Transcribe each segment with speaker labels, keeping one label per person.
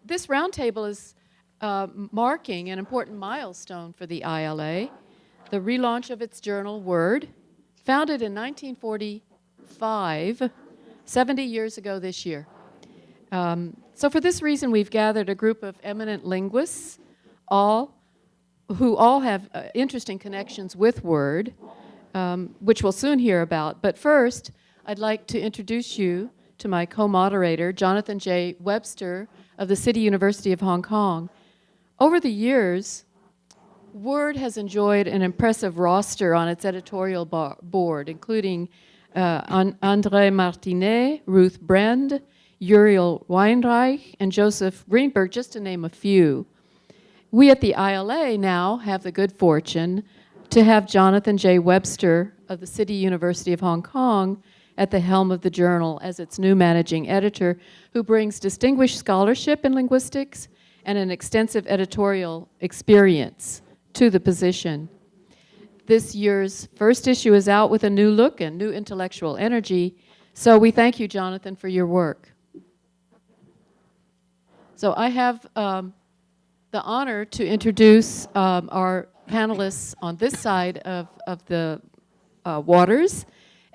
Speaker 1: This roundtable is marking an important milestone for the ILA, the relaunch of its journal, Word, founded in 1945, 70 years ago this year. So for this reason, we've gathered a group of eminent linguists, who all have interesting connections with Word, which we'll soon hear about. But first, I'd like to introduce you to my co-moderator, Jonathan J. Webster of the City University of Hong Kong. Over the years, Word has enjoyed an impressive roster on its editorial board, including André Martinet, Ruth Brand, Uriel Weinreich, and Joseph Greenberg, just to name a few. We at the ILA now have the good fortune to have Jonathan J. Webster of the City University of Hong Kong at the helm of the journal as its new managing editor, who brings distinguished scholarship in linguistics and an extensive editorial experience to the position. This year's first issue is out with a new look and new intellectual energy, so we thank you, Jonathan, for your work. So I have the honor to introduce our panelists on this side of the waters,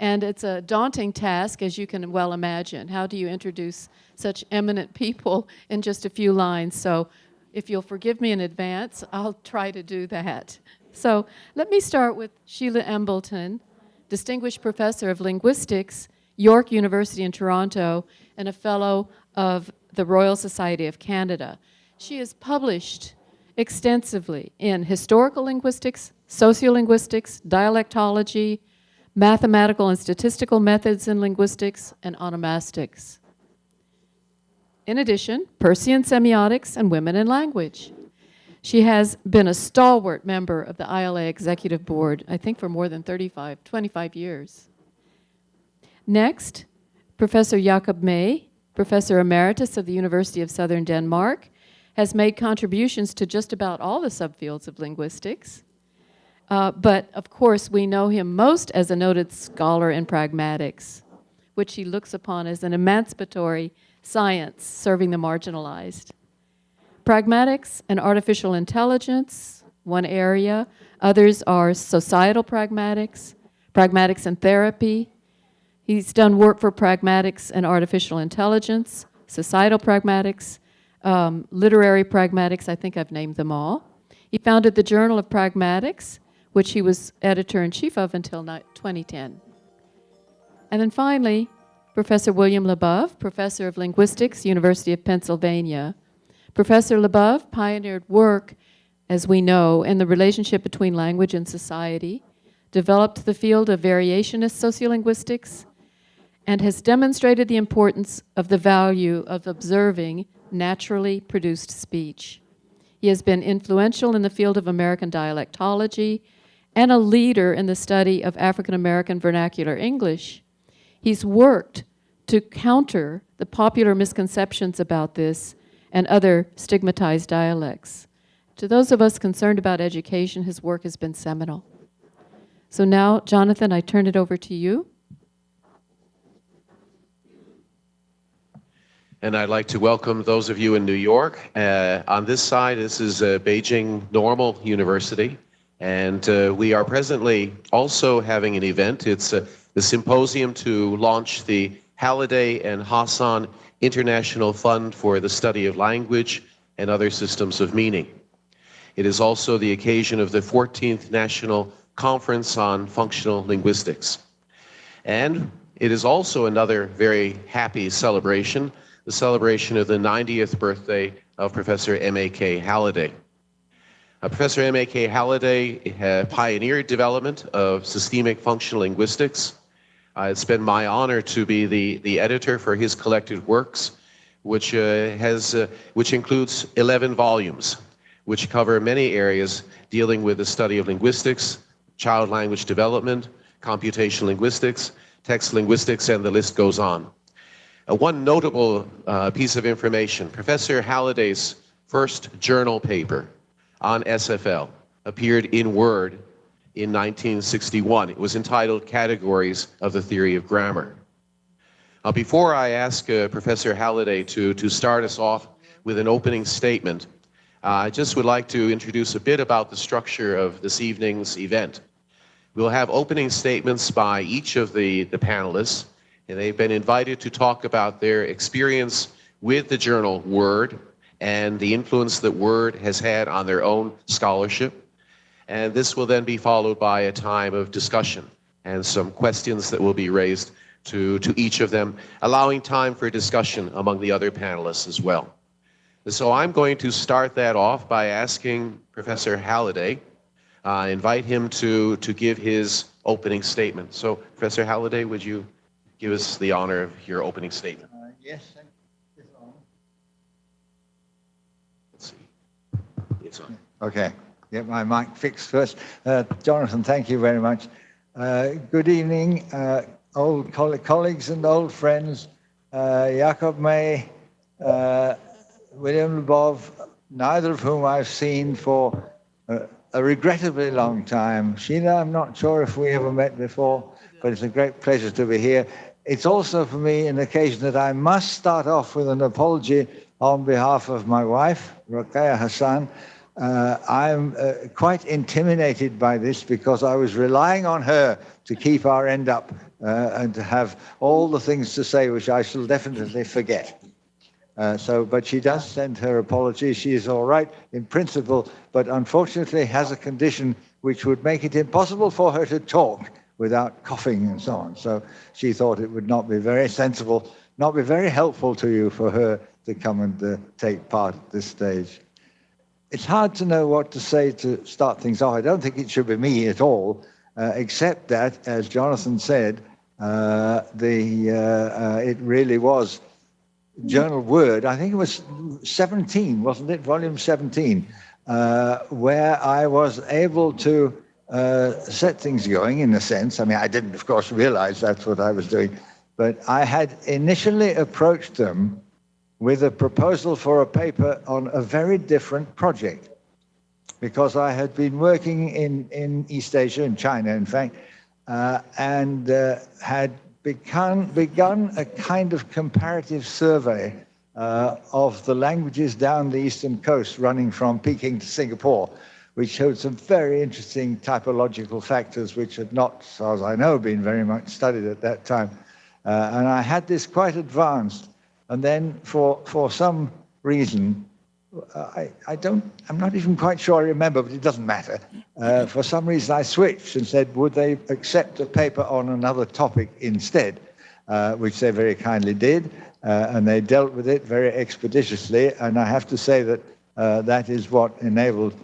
Speaker 1: and it's a daunting task, as you can well imagine. How do you introduce such eminent people in just a few lines? So if you'll forgive me in advance, I'll try to do that. So let me start with Sheila Embleton, Distinguished Professor of Linguistics, York University in Toronto, and a Fellow of the Royal Society of Canada. She has published extensively in historical linguistics, sociolinguistics, dialectology, mathematical and statistical methods in linguistics, and onomastics. In addition, Persian semiotics and women in language. She has been a stalwart member of the ILA Executive Board, I think for more than 25 years. Next, Professor Jakob May, Professor Emeritus of the University of Southern Denmark, has made contributions to just about all the subfields of linguistics. But of course, we know him most as a noted scholar in pragmatics, which he looks upon as an emancipatory science serving the marginalized. Pragmatics and artificial intelligence, one area. Others are societal pragmatics, pragmatics and therapy. He's done work for pragmatics and artificial intelligence, societal pragmatics, literary pragmatics, I think I've named them all. He founded the Journal of Pragmatics, which he was editor-in-chief of until 2010. And then finally, Professor William Labov, Professor of Linguistics, University of Pennsylvania. Professor Labov pioneered work, as we know, in the relationship between language and society, developed the field of variationist sociolinguistics, and has demonstrated the importance of the value of observing naturally produced speech. He has been influential in the field of American dialectology and a leader in the study of African American vernacular English. He's worked to counter the popular misconceptions about this and other stigmatized dialects. To those of us concerned about education, his work has been seminal. So now, Jonathan, I turn it over to you.
Speaker 2: And I'd like to welcome those of you in New York. On this side, this is Beijing Normal University. And we are presently also having an event. It's the symposium to launch the Halliday and Hassan International Fund for the Study of Language and Other Systems of Meaning. It is also the occasion of the 14th National Conference on Functional Linguistics. And it is also another very happy celebration, the celebration of the 90th birthday of Professor M.A.K. Halliday. Professor M.A.K. Halliday pioneered development of systemic functional linguistics. It's been my honor to be the editor for his collected works, which includes 11 volumes, which cover many areas dealing with the study of linguistics, child language development, computational linguistics, text linguistics, and the list goes on. One notable piece of information, Professor Halliday's first journal paper on SFL appeared in Word in 1961. It was entitled Categories of the Theory of Grammar. Before I ask Professor Halliday to start us off with an opening statement. I just would like to introduce a bit about the structure of this evening's event. We'll have opening statements by each of the panelists, and they've been invited to talk about their experience with the journal Word and the influence that Word has had on their own scholarship. And this will then be followed by a time of discussion and some questions that will be raised to each of them, allowing time for discussion among the other panelists as well. So I'm going to start that off by asking Professor Halliday, invite him to give his opening statement. So Professor Halliday, would you give us the honor of your opening statement?
Speaker 3: Yes, thank you.
Speaker 2: Let's see. It's on.
Speaker 3: Okay, get my mic fixed first. Jonathan, thank you very much. Good evening, old colleagues and old friends. Jakob May, William Labov, neither of whom I've seen for a regrettably long time. Sheila, I'm not sure if we ever met before, but it's a great pleasure to be here. It's also for me an occasion that I must start off with an apology on behalf of my wife, Rokeya Hassan. I'm quite intimidated by this because I was relying on her to keep our end up and to have all the things to say which I shall definitely forget. But she does send her apology. She is all right in principle, but unfortunately has a condition which would make it impossible for her to talk without coughing and so on. So she thought it would not be very sensible, not be very helpful to you for her to come and take part at this stage. It's hard to know what to say to start things off. I don't think it should be me at all, except that, as Jonathan said, it really was Journal Word. I think it was 17, wasn't it? Volume 17, where I was able to set things going in a sense. I mean, I didn't, of course, realize that's what I was doing, but I had initially approached them with a proposal for a paper on a very different project, because I had been working in East Asia, in China, in fact, and had begun a kind of comparative survey of the languages down the eastern coast, running from Peking to Singapore, which showed some very interesting typological factors which had not, as far as I know, been very much studied at that time. And I had this quite advanced. And then for some reason, I'm not even quite sure I remember, but it doesn't matter. For some reason, I switched and said, would they accept a paper on another topic instead, which they very kindly did. And they dealt with it very expeditiously. And I have to say that that is what enabled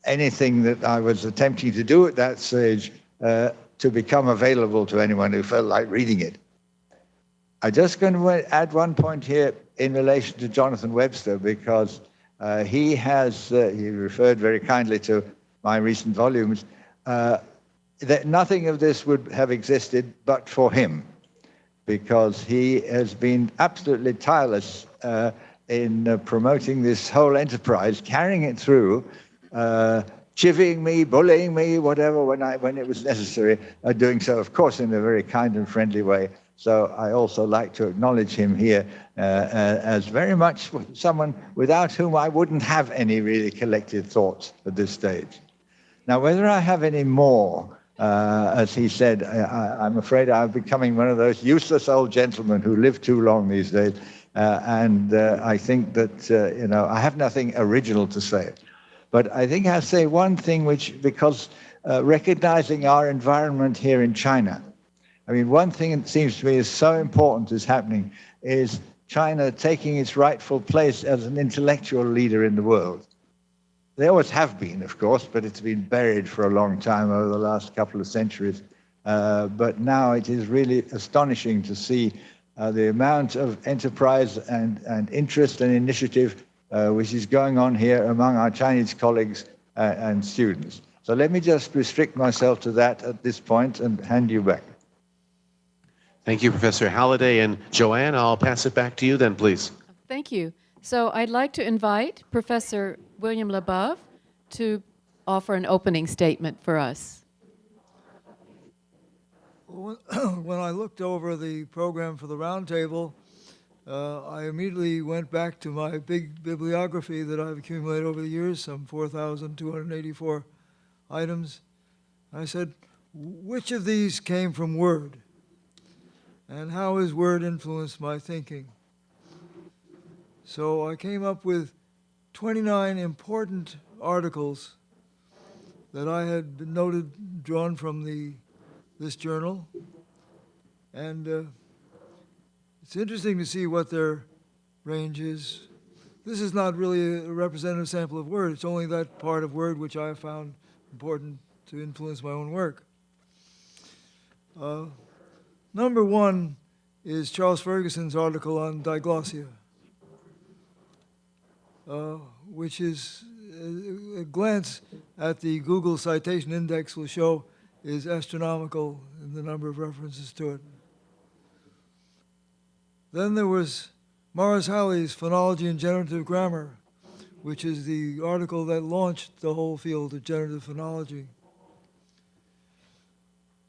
Speaker 3: anything that I was attempting to do at that stage to become available to anyone who felt like reading it. I'm just going to add one point here in relation to Jonathan Webster, because he referred very kindly to my recent volumes, that nothing of this would have existed but for him, because he has been absolutely tireless in promoting this whole enterprise, carrying it through, chivying me, bullying me, whatever, when it was necessary, doing so, of course, in a very kind and friendly way. So I also like to acknowledge him here as very much someone without whom I wouldn't have any really collected thoughts at this stage. Now, whether I have any more, as he said, I'm afraid I'm becoming one of those useless old gentlemen who live too long these days. And I think that, I have nothing original to say. But I think I'll say one thing because recognizing our environment here in China, I mean, one thing that seems to me is so important is happening is China taking its rightful place as an intellectual leader in the world. They always have been, of course, but it's been buried for a long time over the last couple of centuries. But now it is really astonishing to see the amount of enterprise and interest and initiative which is going on here among our Chinese colleagues and students. So let me just restrict myself to that at this point and hand you back.
Speaker 2: Thank you, Professor Halliday. And Joanne, I'll pass it back to you then, please.
Speaker 1: Thank you. So I'd like to invite Professor William Labov to offer an opening statement for us.
Speaker 4: When I looked over the program for the Roundtable, I immediately went back to my big bibliography that I've accumulated over the years, some 4,284 items. I said, which of these came from Word? And how has Word influenced my thinking? So I came up with 29 important articles that I had been noted, drawn from this journal. And it's interesting to see what their range is. This is not really a representative sample of Word. It's only that part of Word which I have found important to influence my own work. Number one is Charles Ferguson's article on diglossia, which is a glance at the Google Citation Index will show is astronomical in the number of references to it. Then there was Morris Halley's Phonology and Generative Grammar, which is the article that launched the whole field of generative phonology.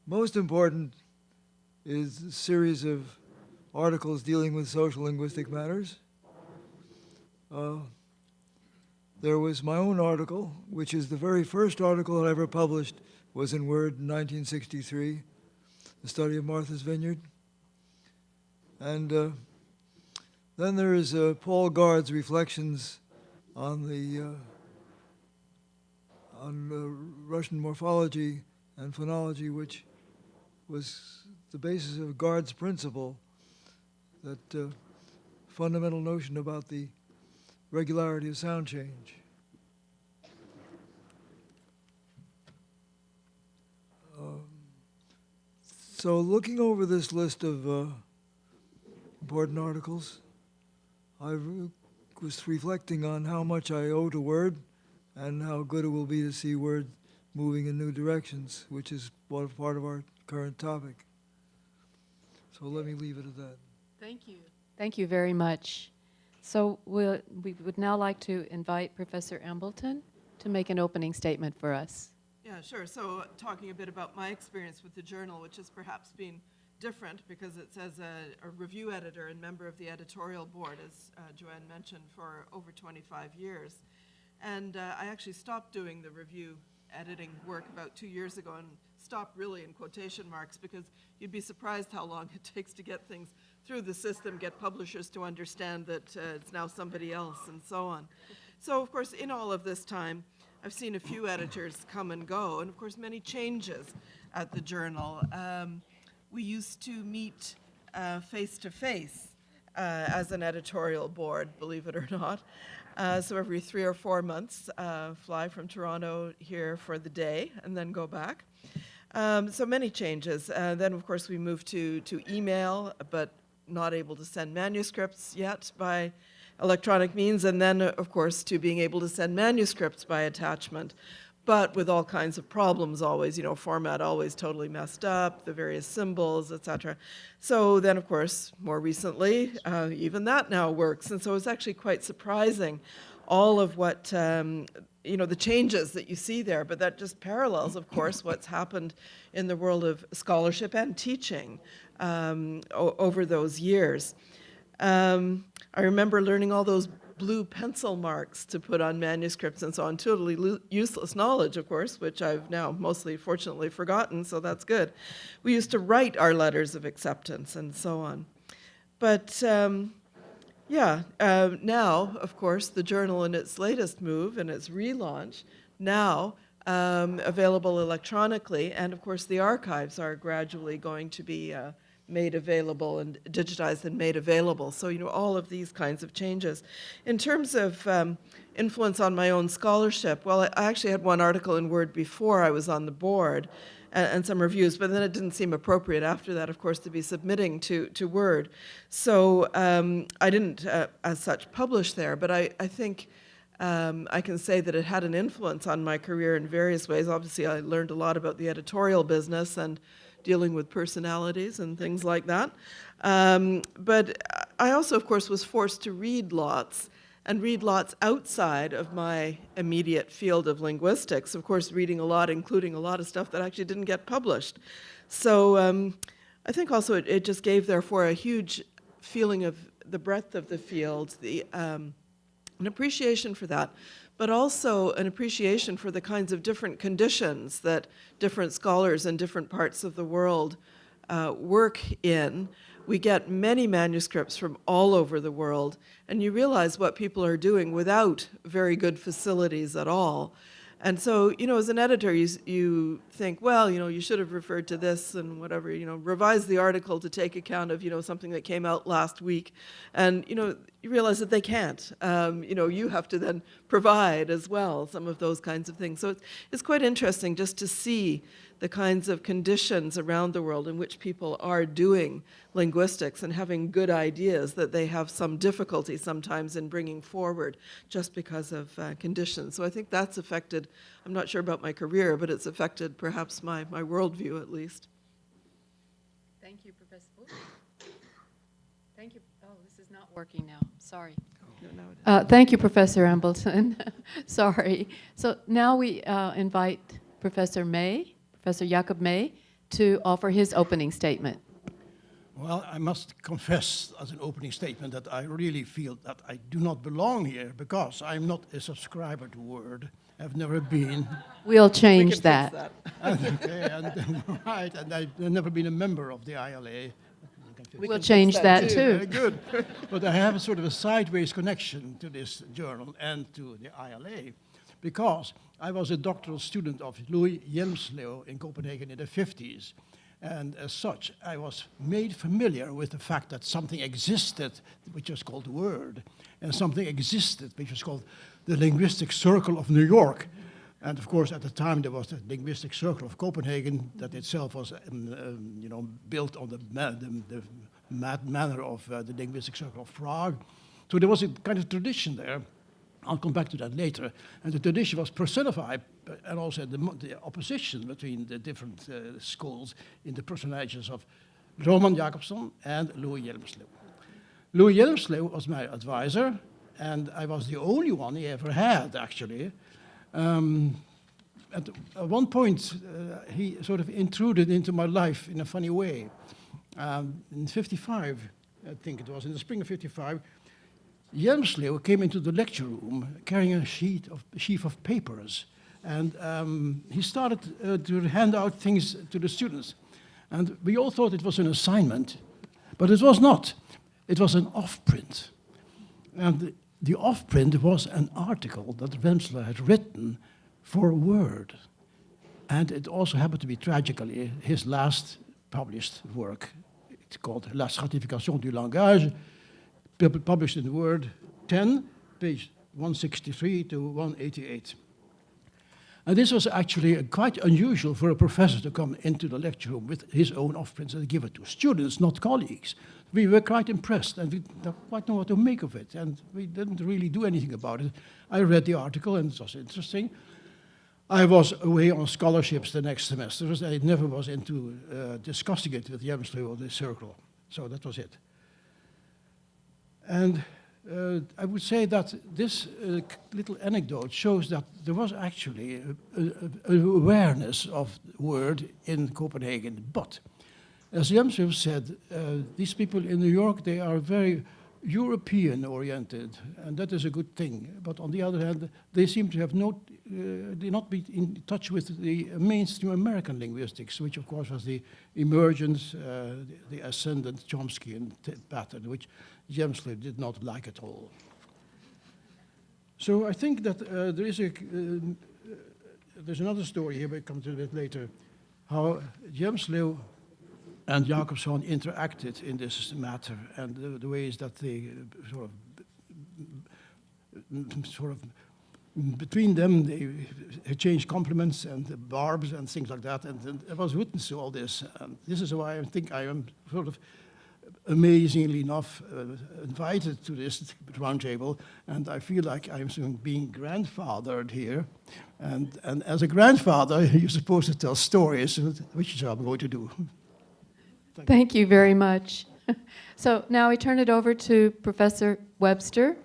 Speaker 4: Most important is a series of articles dealing with social linguistic matters. There was my own article, which is the very first article that I ever published, was in Word in 1963, The Study of Martha's Vineyard. And then there is Paul Guard's reflections on Russian morphology and phonology, which was the basis of Guard's principle, that fundamental notion about the regularity of sound change. So looking over this list of important articles, I was reflecting on how much I owe to Word and how good it will be to see Word moving in new directions, which is part of our current topic. So let me leave it at that.
Speaker 1: Thank you. Thank you very much. So we would now like to invite Professor Embleton to make an opening statement for us.
Speaker 5: Yeah, sure. So talking a bit about my experience with the journal, which has perhaps been different because it's as a review editor and member of the editorial board, as Joanne mentioned, for over 25 years. And I actually stopped doing the review editing work about 2 years ago, and stopped really in quotation marks, because you'd be surprised how long it takes to get things through the system, get publishers to understand that it's now somebody else, and so on. So, of course, in all of this time, I've seen a few editors come and go, and of course many changes at the journal. We used to meet face-to-face as an editorial board, believe it or not. So every 3 or 4 months, fly from Toronto here for the day and then go back. So many changes. Then, of course, we moved to email, but not able to send manuscripts yet by electronic means, and then, of course, to being able to send manuscripts by attachment, but with all kinds of problems always, format always totally messed up, the various symbols, etc. So then, of course, more recently, even that now works, and so it's actually quite surprising, all of what, the changes that you see there, but that just parallels, of course, what's happened in the world of scholarship and teaching over those years. I remember learning all those blue pencil marks to put on manuscripts and so on, totally useless knowledge, of course, which I've now mostly, fortunately, forgotten, so that's good. We used to write our letters of acceptance and so on. But now, of course, the journal in its latest move and its relaunch, now available electronically, and of course the archives are gradually going to be made available and digitized and made available. So, all of these kinds of changes. In terms of influence on my own scholarship, well, I actually had one article in Word before I was on the board and some reviews, but then it didn't seem appropriate after that, of course, to be submitting to Word. So I didn't, as such, publish there, but I think I can say that it had an influence on my career in various ways. Obviously, I learned a lot about the editorial business and dealing with personalities and things like that. But I also, of course, was forced to read lots outside of my immediate field of linguistics. Of course, reading a lot, including a lot of stuff that actually didn't get published. So I think also it just gave, therefore, a huge feeling of the breadth of the field, an appreciation for that, but also an appreciation for the kinds of different conditions that different scholars in different parts of the world work in. We get many manuscripts from all over the world, and you realize what people are doing without very good facilities at all. And so, as an editor, you think, well, you should have referred to this and whatever, revise the article to take account of, something that came out last week. And, you realize that they can't. You have to then provide as well some of those kinds of things. So it's quite interesting just to see the kinds of conditions around the world in which people are doing linguistics and having good ideas that they have some difficulty sometimes in bringing forward just because of conditions. So I think that's affected, I'm not sure about my career, but it's affected perhaps my worldview at least.
Speaker 1: Thank you, Professor. Thank you. Oh, this is not working now. Sorry. Thank you, Professor Embleton. Sorry. So now we invite Professor Jacob M.A.K, to offer his opening statement.
Speaker 6: Well, I must confess as an opening statement that I really feel that I do not belong here because I'm not a subscriber to Word. I've never been.
Speaker 1: We'll change that.
Speaker 6: Right, and I've never been a member of the ILA.
Speaker 1: We'll change that too.
Speaker 6: Very good. But I have a sort of a sideways connection to this journal and to the ILA because I was a doctoral student of Louis Hjelmslev in Copenhagen in the 50s. And as such, I was made familiar with the fact that something existed which was called Word, and something existed which was called the Linguistic Circle of New York. And of course, at the time, there was the Linguistic Circle of Copenhagen that itself was built on the manner of the Linguistic Circle of Prague. So there was a kind of tradition there. I'll come back to that later. And the tradition was personified, and also the opposition between the different schools in the personages of Roman Jakobson and Louis Hjelmslev. Louis Hjelmslev was my advisor, and I was the only one he ever had, actually. At one point, he sort of intruded into my life in a funny way. In 55, I think it was, in the spring of 55, Hjelmslev came into the lecture room carrying a sheaf of papers, and he started to hand out things to the students. And we all thought it was an assignment, but it was not. It was an off-print. And the off-print was an article that Hjelmslev had written for Word. And it also happened to be, tragically, his last published work. It's called La Stratification du langage, published in Word 10, page 163 to 188. And this was actually quite unusual for a professor to come into the lecture room with his own off-prints and give it to students, not colleagues. We were quite impressed, and we didn't quite know what to make of it, and we didn't really do anything about it. I read the article, and it was interesting. I was away on scholarships the next semester, and I never was into discussing it with Hjelmslev or the circle. So that was it. And I would say that this little anecdote shows that there was actually an awareness of Word in Copenhagen. But, as Hjelmslev said, these people in New York, they are very European-oriented, and that is a good thing. But on the other hand, they seem to have not be in touch with the mainstream American linguistics, which of course was the emergence, the ascendant Chomskyan pattern, which Hjelmslev did not like at all. So I think that there's another story here, we'll come to a bit later, how Hjelmslev and Jakobson interacted in this matter, and the ways that they sort of between them, they exchanged compliments and barbs and things like that, and I was witness to all this. And this is why I think I am sort of amazingly enough invited to this roundtable, and I feel like I'm being grandfathered here. And as a grandfather, you're supposed to tell stories, which is what I'm going to do.
Speaker 1: Thank you very much. So now I turn it over to Professor Webster.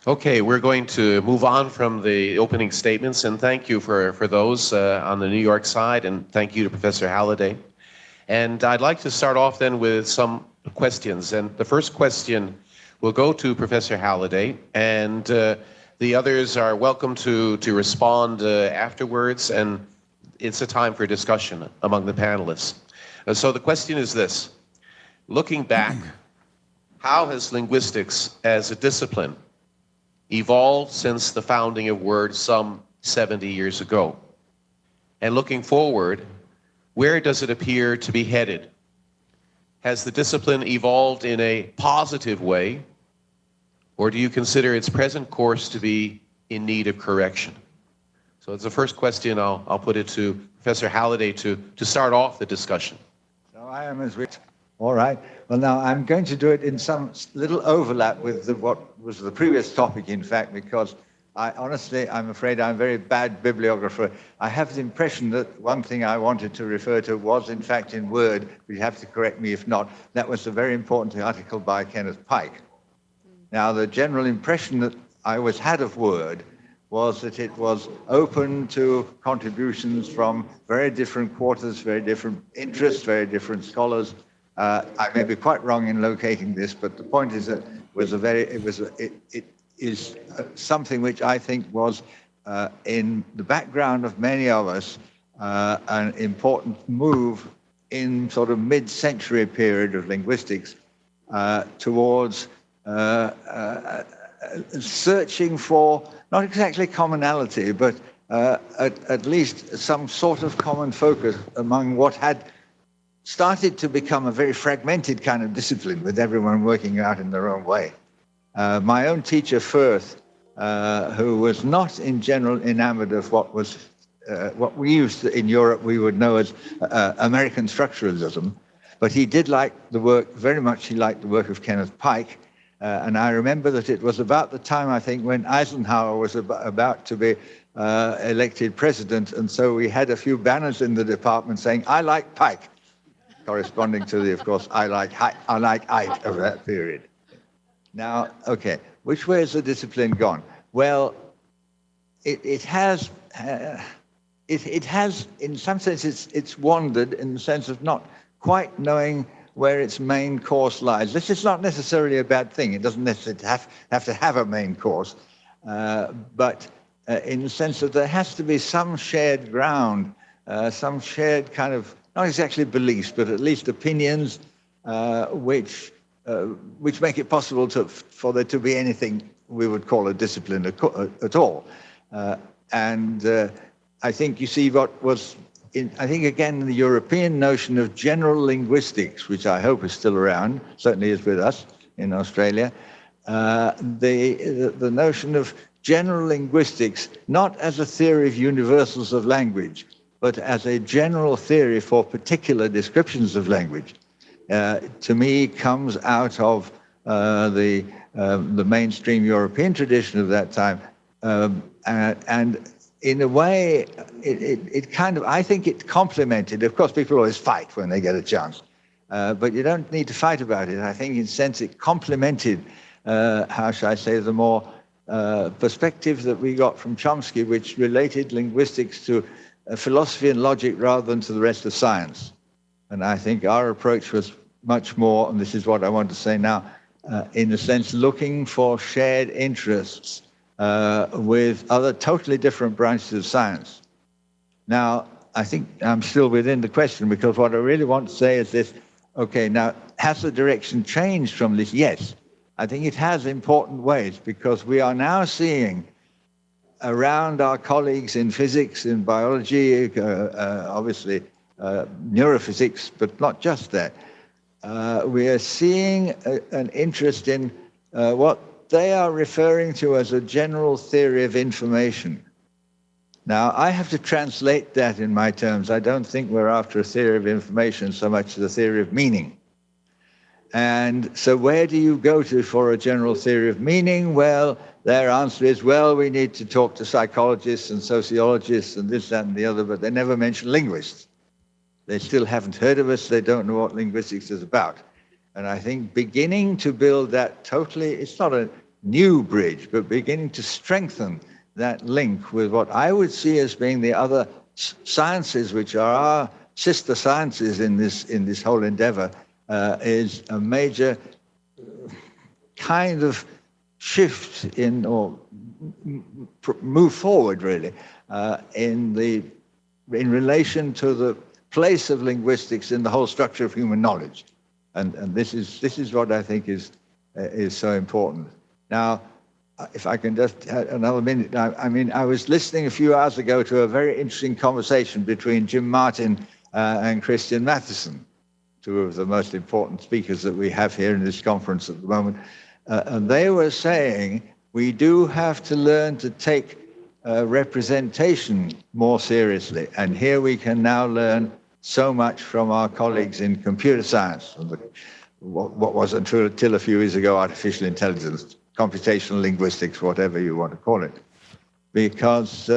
Speaker 2: Okay, we're going to move on from the opening statements, and thank you for those on the New York side, and thank you to Professor Halliday. And I'd like to start off then with some questions. And the first question will go to Professor Halliday, and the others are welcome to respond afterwards, and it's a time for discussion among the panelists. So the question is this: looking back, how has linguistics as a discipline evolved since the founding of words some 70 years ago? And looking forward, where does it appear to be headed? Has the discipline evolved in a positive way, or do you consider its present course to be in need of correction? So it's the first question. I'll put it to Professor Halliday to start off the discussion.
Speaker 3: So I am as rich. All right. Well, now I'm going to do it in some little overlap with what was the previous topic, in fact, because I'm afraid I'm a very bad bibliographer. I have the impression that one thing I wanted to refer to was, in fact, in Word, but you have to correct me if not. That was a very important article by Kenneth Pike. Now, the general impression that I always had of Word was that it was open to contributions from very different quarters, very different interests, very different scholars. I may be quite wrong in locating this, but the point is that it is something which I think was in the background of many of us an important move in sort of mid-century period of linguistics towards searching for not exactly commonality, but at least some sort of common focus among what had started to become a very fragmented kind of discipline with everyone working out in their own way. My own teacher, Firth, who was not in general enamored of what we used to, in Europe, we would know as American structuralism, but he did like the work, very much he liked the work of Kenneth Pike. And I remember that it was about the time, I think, when Eisenhower was about to be elected president, and so we had a few banners in the department saying, "I like Pike," corresponding to the, of course, I like Ike of that period. Now, okay, which way has the discipline gone? Well, it has, in some sense, it's wandered in the sense of not quite knowing where its main course lies. This is not necessarily a bad thing. It doesn't necessarily have to have a main course, but in the sense that there has to be some shared ground, some shared kind of, not exactly beliefs, but at least opinions which make it possible for there to be anything we would call a discipline at all. I think you see what was, I think, again, the European notion of general linguistics, which I hope is still around, certainly is with us in Australia, the notion of general linguistics, not as a theory of universals of language, but as a general theory for particular descriptions of language, to me comes out of the mainstream European tradition of that time. And in a way, it kind of, I think it complemented, of course, people always fight when they get a chance, but you don't need to fight about it. I think in a sense it complemented, how shall I say, the more perspective that we got from Chomsky, which related linguistics to philosophy and logic rather than to the rest of science. And I think our approach was much more, and this is what I want to say now, in a sense, looking for shared interests with other totally different branches of science. Now, I think I'm still within the question, because what I really want to say is this: okay, now, has the direction changed from this? Yes, I think it has important ways, because we are now seeing around our colleagues in physics, in biology, obviously neurophysics, but not just that. We are seeing an interest in what they are referring to as a general theory of information. Now, I have to translate that in my terms. I don't think we're after a theory of information so much as a theory of meaning. And so where do you go to for a general theory of meaning? Well, their answer is, well, we need to talk to psychologists and sociologists and this, that, and the other, but they never mention linguists. They still haven't heard of us. They don't know what linguistics is about. And I think beginning to build that totally, it's not a new bridge, but beginning to strengthen that link with what I would see as being the other sciences, which are our sister sciences in this whole endeavor, is a major kind of shift in, or move forward really, in relation to the place of linguistics in the whole structure of human knowledge. And this is what I think is so important. Now, if I can just have another minute, I was listening a few hours ago to a very interesting conversation between Jim Martin and Christian Matheson, two of the most important speakers that we have here in this conference at the moment. And they were saying we do have to learn to take representation more seriously. And here we can now learn so much from our colleagues in computer science, what was until a few years ago artificial intelligence, computational linguistics, whatever you want to call it. Because,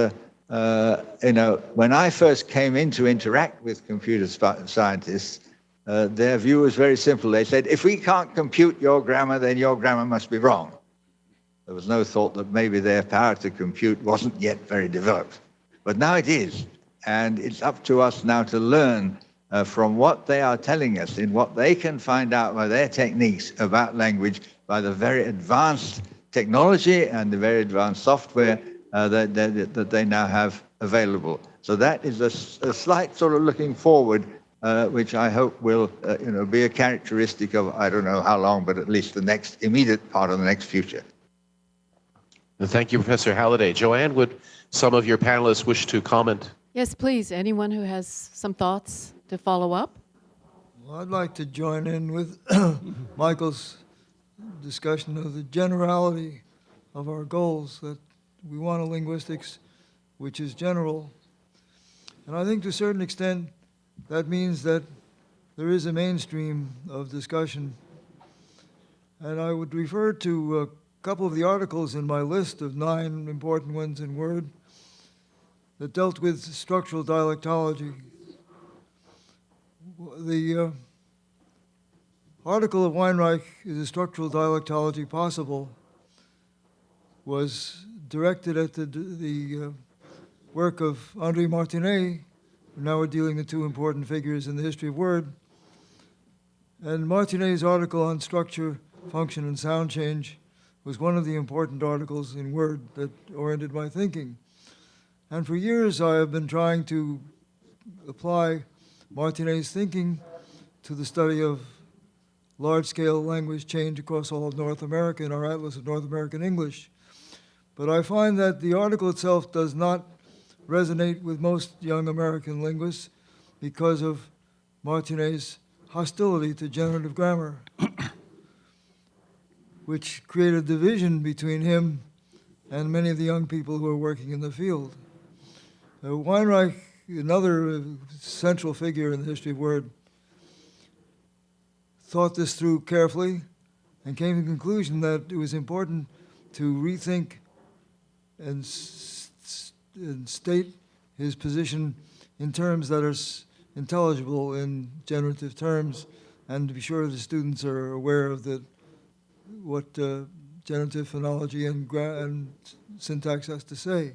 Speaker 3: when I first came in to interact with computer scientists, their view was very simple. They said, if we can't compute your grammar, then your grammar must be wrong. There was no thought that maybe their power to compute wasn't yet very developed. But now it is. And it's up to us now to learn from what they are telling us, in what they can find out by their techniques about language, by the very advanced technology and the very advanced software that they now have available. So that is a slight sort of looking forward, which I hope will be a characteristic of, I don't know how long, but at least the next immediate part of the next future.
Speaker 2: Thank you, Professor Halliday. Joanne, would some of your panelists wish to comment?
Speaker 1: Yes, please. Anyone who has some thoughts to follow up?
Speaker 4: Well, I'd like to join in with Michael's discussion of the generality of our goals, that we want a linguistics which is general. And I think to a certain extent that means that there is a mainstream of discussion. And I would refer to a couple of the articles in my list of 9 important ones in Word that dealt with structural dialectology. The article of Weinreich, Is a Structural Dialectology Possible?, was directed at the work of André Martinet. Now we're dealing with 2 important figures in the history of Word. And Martinet's article on structure, function, and sound change was one of the important articles in Word that oriented my thinking. And for years I have been trying to apply Martinet's thinking to the study of large-scale language change across all of North America in our Atlas of North American English. But I find that the article itself does not resonate with most young American linguists because of Martinet's hostility to generative grammar, which created division between him and many of the young people who are working in the field. Weinreich, another central figure in the history of Word, thought this through carefully and came to the conclusion that it was important to rethink and state his position in terms that are intelligible in generative terms, and to be sure the students are aware of what generative phonology and syntax has to say.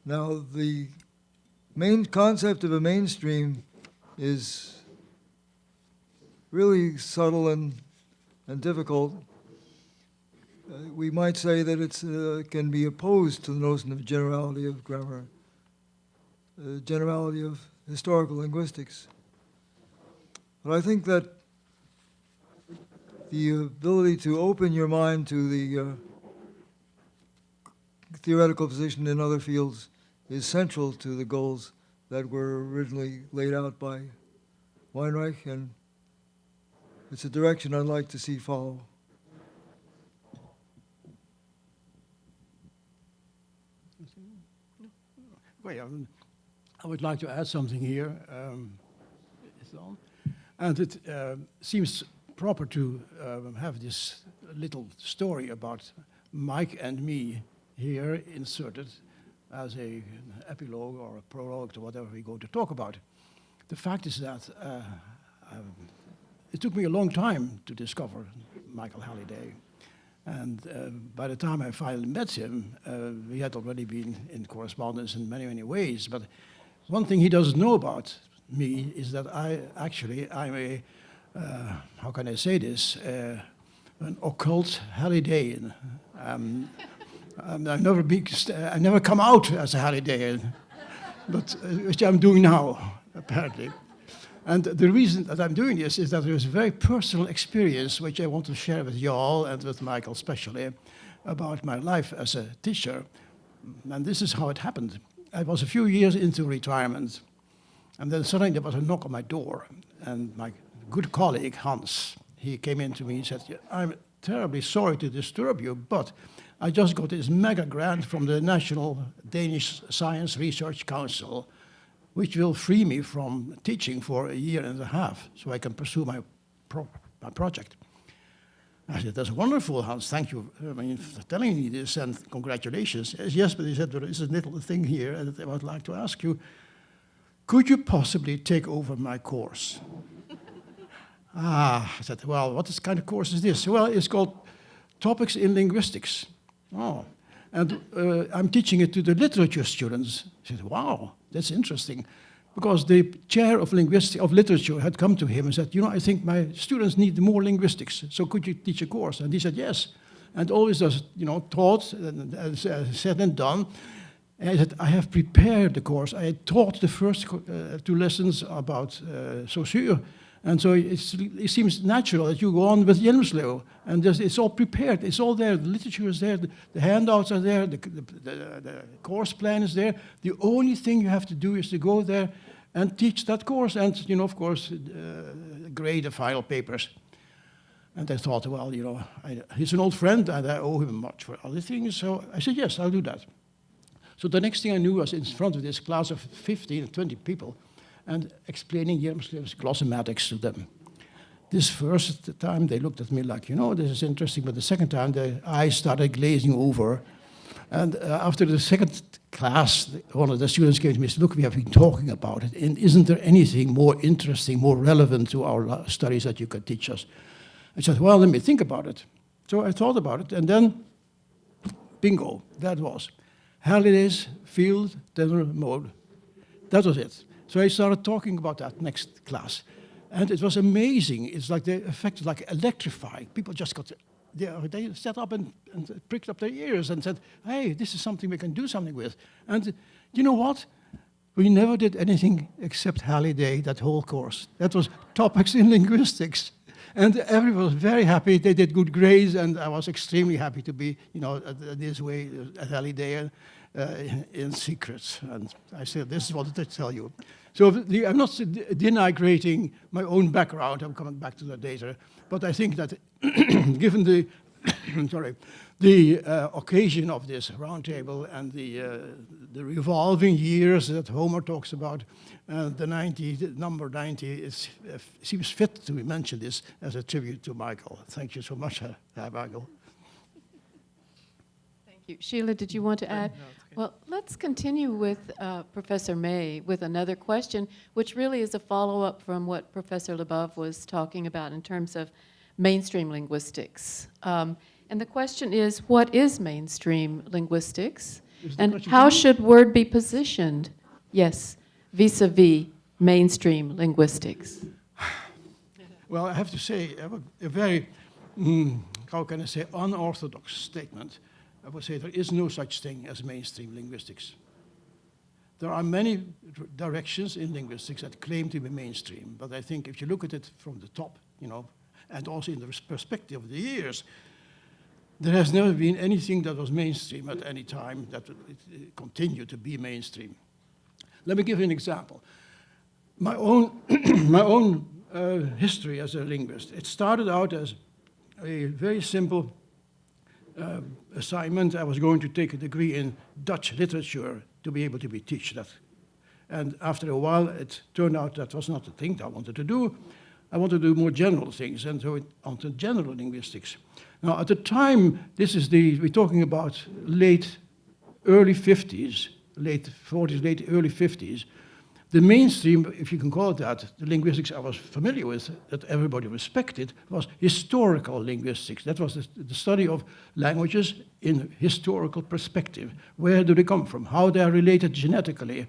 Speaker 4: Now, the main concept of a mainstream is really subtle and difficult. We might say that it can be opposed to the notion of generality of grammar, generality of historical linguistics. But I think that the ability to open your mind to the theoretical position in other fields is central to the goals that were originally laid out by Weinreich, and it's a direction I'd like to see follow.
Speaker 6: Well, I would like to add something here. It's on. And it seems proper to have this little story about Mike and me here inserted as an epilogue or a prologue to whatever we're going to talk about. The fact is that it took me a long time to discover Michael Halliday. And by the time I finally met him, we had already been in correspondence in many, many ways. But one thing he doesn't know about, me is that I'm a, how can I say this, an occult Hallidayan. I never come out as a Hallidayan, but which I'm doing now, apparently. And the reason that I'm doing this is that there's a very personal experience which I want to share with you all and with Michael especially about my life as a teacher. And this is how it happened. I was a few years into retirement, and then suddenly there was a knock on my door, and my good colleague, Hans, he came in to me and said, I'm terribly sorry to disturb you, but I just got this mega grant from the National Danish Science Research Council, which will free me from teaching for a year and a half, so I can pursue my project. I said, that's wonderful, Hans, thank you for telling me this, and congratulations. Yes, but he said, there is a little thing here that I would like to ask you. Could you possibly take over my course? I said, well, what kind of course is this? Well, it's called Topics in Linguistics. Oh, and I'm teaching it to the literature students. I said, wow, that's interesting. Because the chair of literature had come to him and said, I think my students need more linguistics, so could you teach a course? And he said, yes. And always was, taught and said and done. And I said, I have prepared the course. I had taught the first 2 lessons about Saussure. And so it seems natural that you go on with Hjelmslev, and it's all prepared, it's all there, the literature is there, the handouts are there, the course plan is there. The only thing you have to do is to go there and teach that course, and, of course, grade the final papers. And I thought, well, he's an old friend, and I owe him much for other things, so I said, yes, I'll do that. So the next thing I knew, I was in front of this class of 15 or 20 people, and explaining Hjelmslev's glossomatics to them. This first time they looked at me like, this is interesting, but the second time their eyes started glazing over. And after the second class, one of the students came to me and said, look, we have been talking about it, and isn't there anything more interesting, more relevant to our studies that you could teach us? I said, well, let me think about it. So I thought about it, and then, bingo, that was Halliday's field tenor mode. That was it. So I started talking about that next class. And it was amazing. It's like the effect was like electrifying. People just got, they sat up and pricked up their ears and said, hey, this is something we can do something with. And you know what? We never did anything except Halliday, that whole course. That was Topics in Linguistics. And everyone was very happy. They did good grades, and I was extremely happy to be, this way at Halliday in secret. And I said, this is what I tell you. So I'm not denigrating my own background. I'm coming back to that later. But I think that given the occasion of this roundtable and the revolving years that Homer talks about, the number 90, it seems fit to mention this as a tribute to Michael. Thank you so much, Michael.
Speaker 1: Thank you. Sheila, did you want to add?
Speaker 6: No, it's okay.
Speaker 1: Well, let's continue with Professor May with another question, which really is a follow-up from what Professor Labov was talking about in terms of mainstream linguistics. And the question is, what is mainstream linguistics? And how should word be positioned? Yes, vis-a-vis mainstream linguistics.
Speaker 6: Well, I have to say, a very, how can I say, unorthodox statement. I would say there is no such thing as mainstream linguistics. There are many directions in linguistics that claim to be mainstream, but I think if you look at it from the top, and also in the perspective of the years, there has never been anything that was mainstream at any time that would continue to be mainstream. Let me give you an example. My own history as a linguist. It started out as a very simple assignment. I was going to take a degree in Dutch literature to be able to teach that. And after a while, it turned out that was not the thing that I wanted to do. I wanted to do more general things, and so onto general linguistics. Now, at the time, we're talking about early 50s, late 40s, early 50s. The mainstream, if you can call it that, the linguistics I was familiar with, that everybody respected, was historical linguistics. That was the study of languages in historical perspective. Where do they come from? How they are related genetically?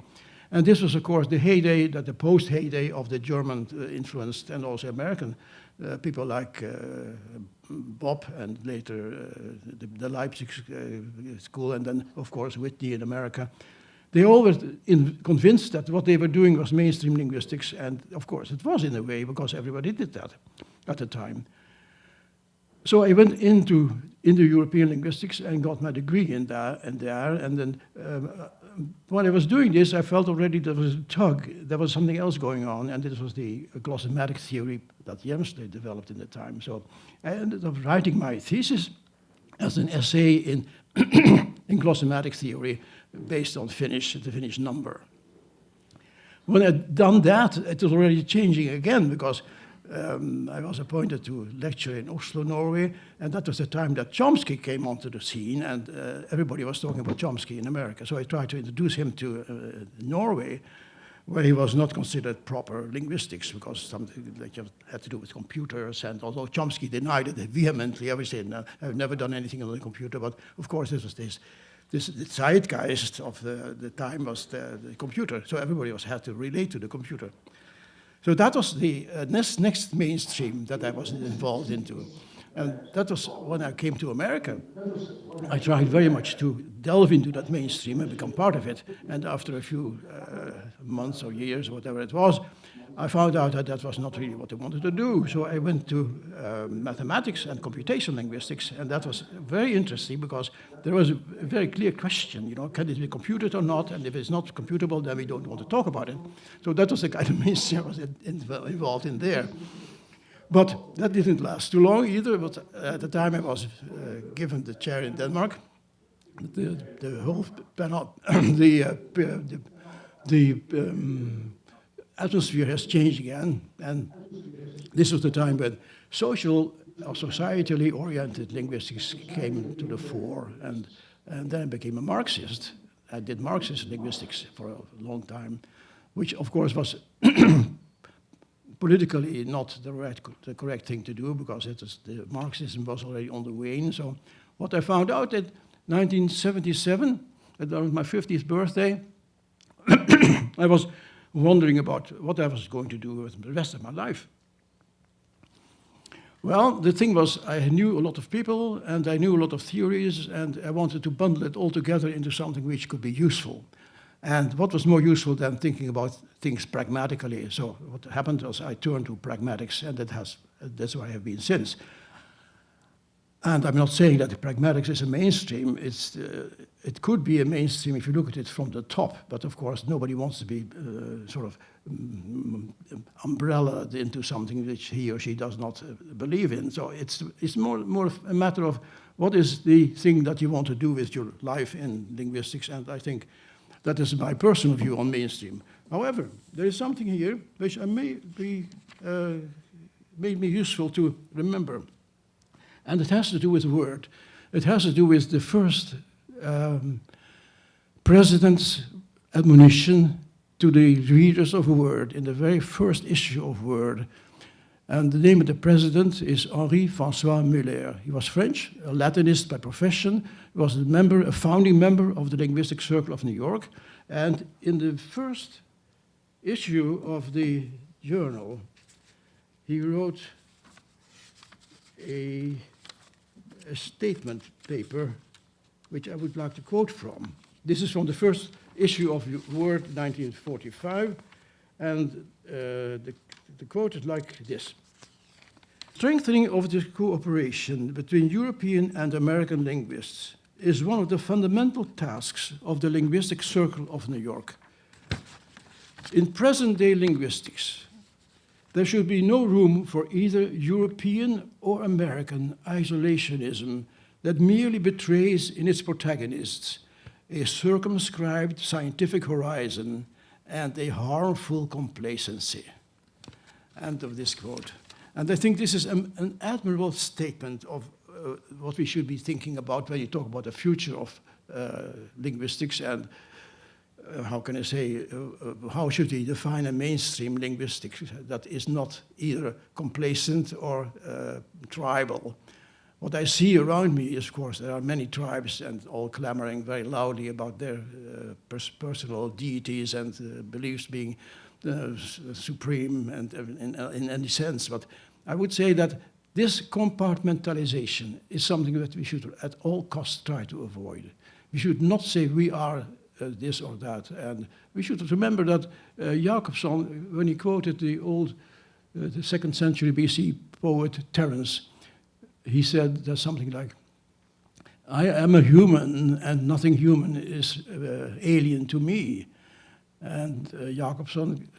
Speaker 6: And this was, of course, the heyday, the post-heyday of the German-influenced and also American people like Bob and later the Leipzig school, and then, of course, Whitney in America. They all were convinced that what they were doing was mainstream linguistics, and of course it was in a way because everybody did that at the time. So I went into European linguistics and got my degree in there, and then when I was doing this, I felt already there was a tug, there was something else going on, and this was the glossomatic theory that Jemsle developed in the time. So I ended up writing my thesis as an essay in glossomatic theory based on the Finnish number. When I'd done that, it was already changing again because I was appointed to lecture in Oslo, Norway, and that was the time that Chomsky came onto the scene, and everybody was talking about Chomsky in America. So I tried to introduce him to Norway, where he was not considered proper linguistics because something that had to do with computers. And although Chomsky denied it vehemently, I was saying, I've never done anything on the computer, but of course this was the zeitgeist of the time was the computer. So everybody had to relate to the computer. So that was the next mainstream that I was involved into. And that was when I came to America. I tried very much to delve into that mainstream and become part of it. And after a few months or years, or whatever it was, I found out that that was not really what I wanted to do. So I went to mathematics and computational linguistics, and that was very interesting because there was a very clear question, you know, can it be computed or not? And if it's not computable, then we don't want to talk about it. So that was the kind of mainstream I was involved in there. But that didn't last too long either. But at the time I was given the chair in Denmark. The whole panel, the atmosphere has changed again, and this was the time when social or societally oriented linguistics came to the fore, and then I became a Marxist. I did Marxist linguistics for a long time, which of course was politically not the correct thing to do because the Marxism was already on the wane. So what I found out in 1977, around my 50th birthday, I was wondering about what I was going to do with the rest of my life. Well, the thing was, I knew a lot of people, and I knew a lot of theories, and I wanted to bundle it all together into something which could be useful. And what was more useful than thinking about things pragmatically? So what happened was I turned to pragmatics, and that's where I have been since. And I'm not saying that the pragmatics is a mainstream. It could be a mainstream if you look at it from the top, but of course nobody wants to be sort of umbrellaed into something which he or she does not believe in. So it's more a matter of what is the thing that you want to do with your life in linguistics, and I think that is my personal view on mainstream. However, there is something here which made me useful to remember. And it has to do with Word. It has to do with the first president's admonition to the readers of Word in the very first issue of Word. And the name of the president is Henri-François Muller. He was French, a Latinist by profession. He was a founding member of the Linguistic Circle of New York. And in the first issue of the journal, he wrote a statement paper, which I would like to quote from. This is from the first issue of Word, 1945, and the quote is like this. Strengthening of the cooperation between European and American linguists is one of the fundamental tasks of the Linguistic Circle of New York. In present-day linguistics, there should be no room for either European or American isolationism that merely betrays in its protagonists a circumscribed scientific horizon and a harmful complacency. End of this quote. And I think this is an admirable statement of what we should be thinking about when you talk about the future of linguistics and how can I say, how should we define a mainstream linguistics that is not either complacent or tribal? What I see around me is, of course, there are many tribes and all clamoring very loudly about their personal deities and beliefs being supreme and in any sense. But I would say that this compartmentalization is something that we should at all costs try to avoid. We should not say we are this or that. And we should remember that Jacobson, when he quoted the old, the 2nd century BC poet Terence, he said that something like, I am a human and nothing human is alien to me. And Jacobson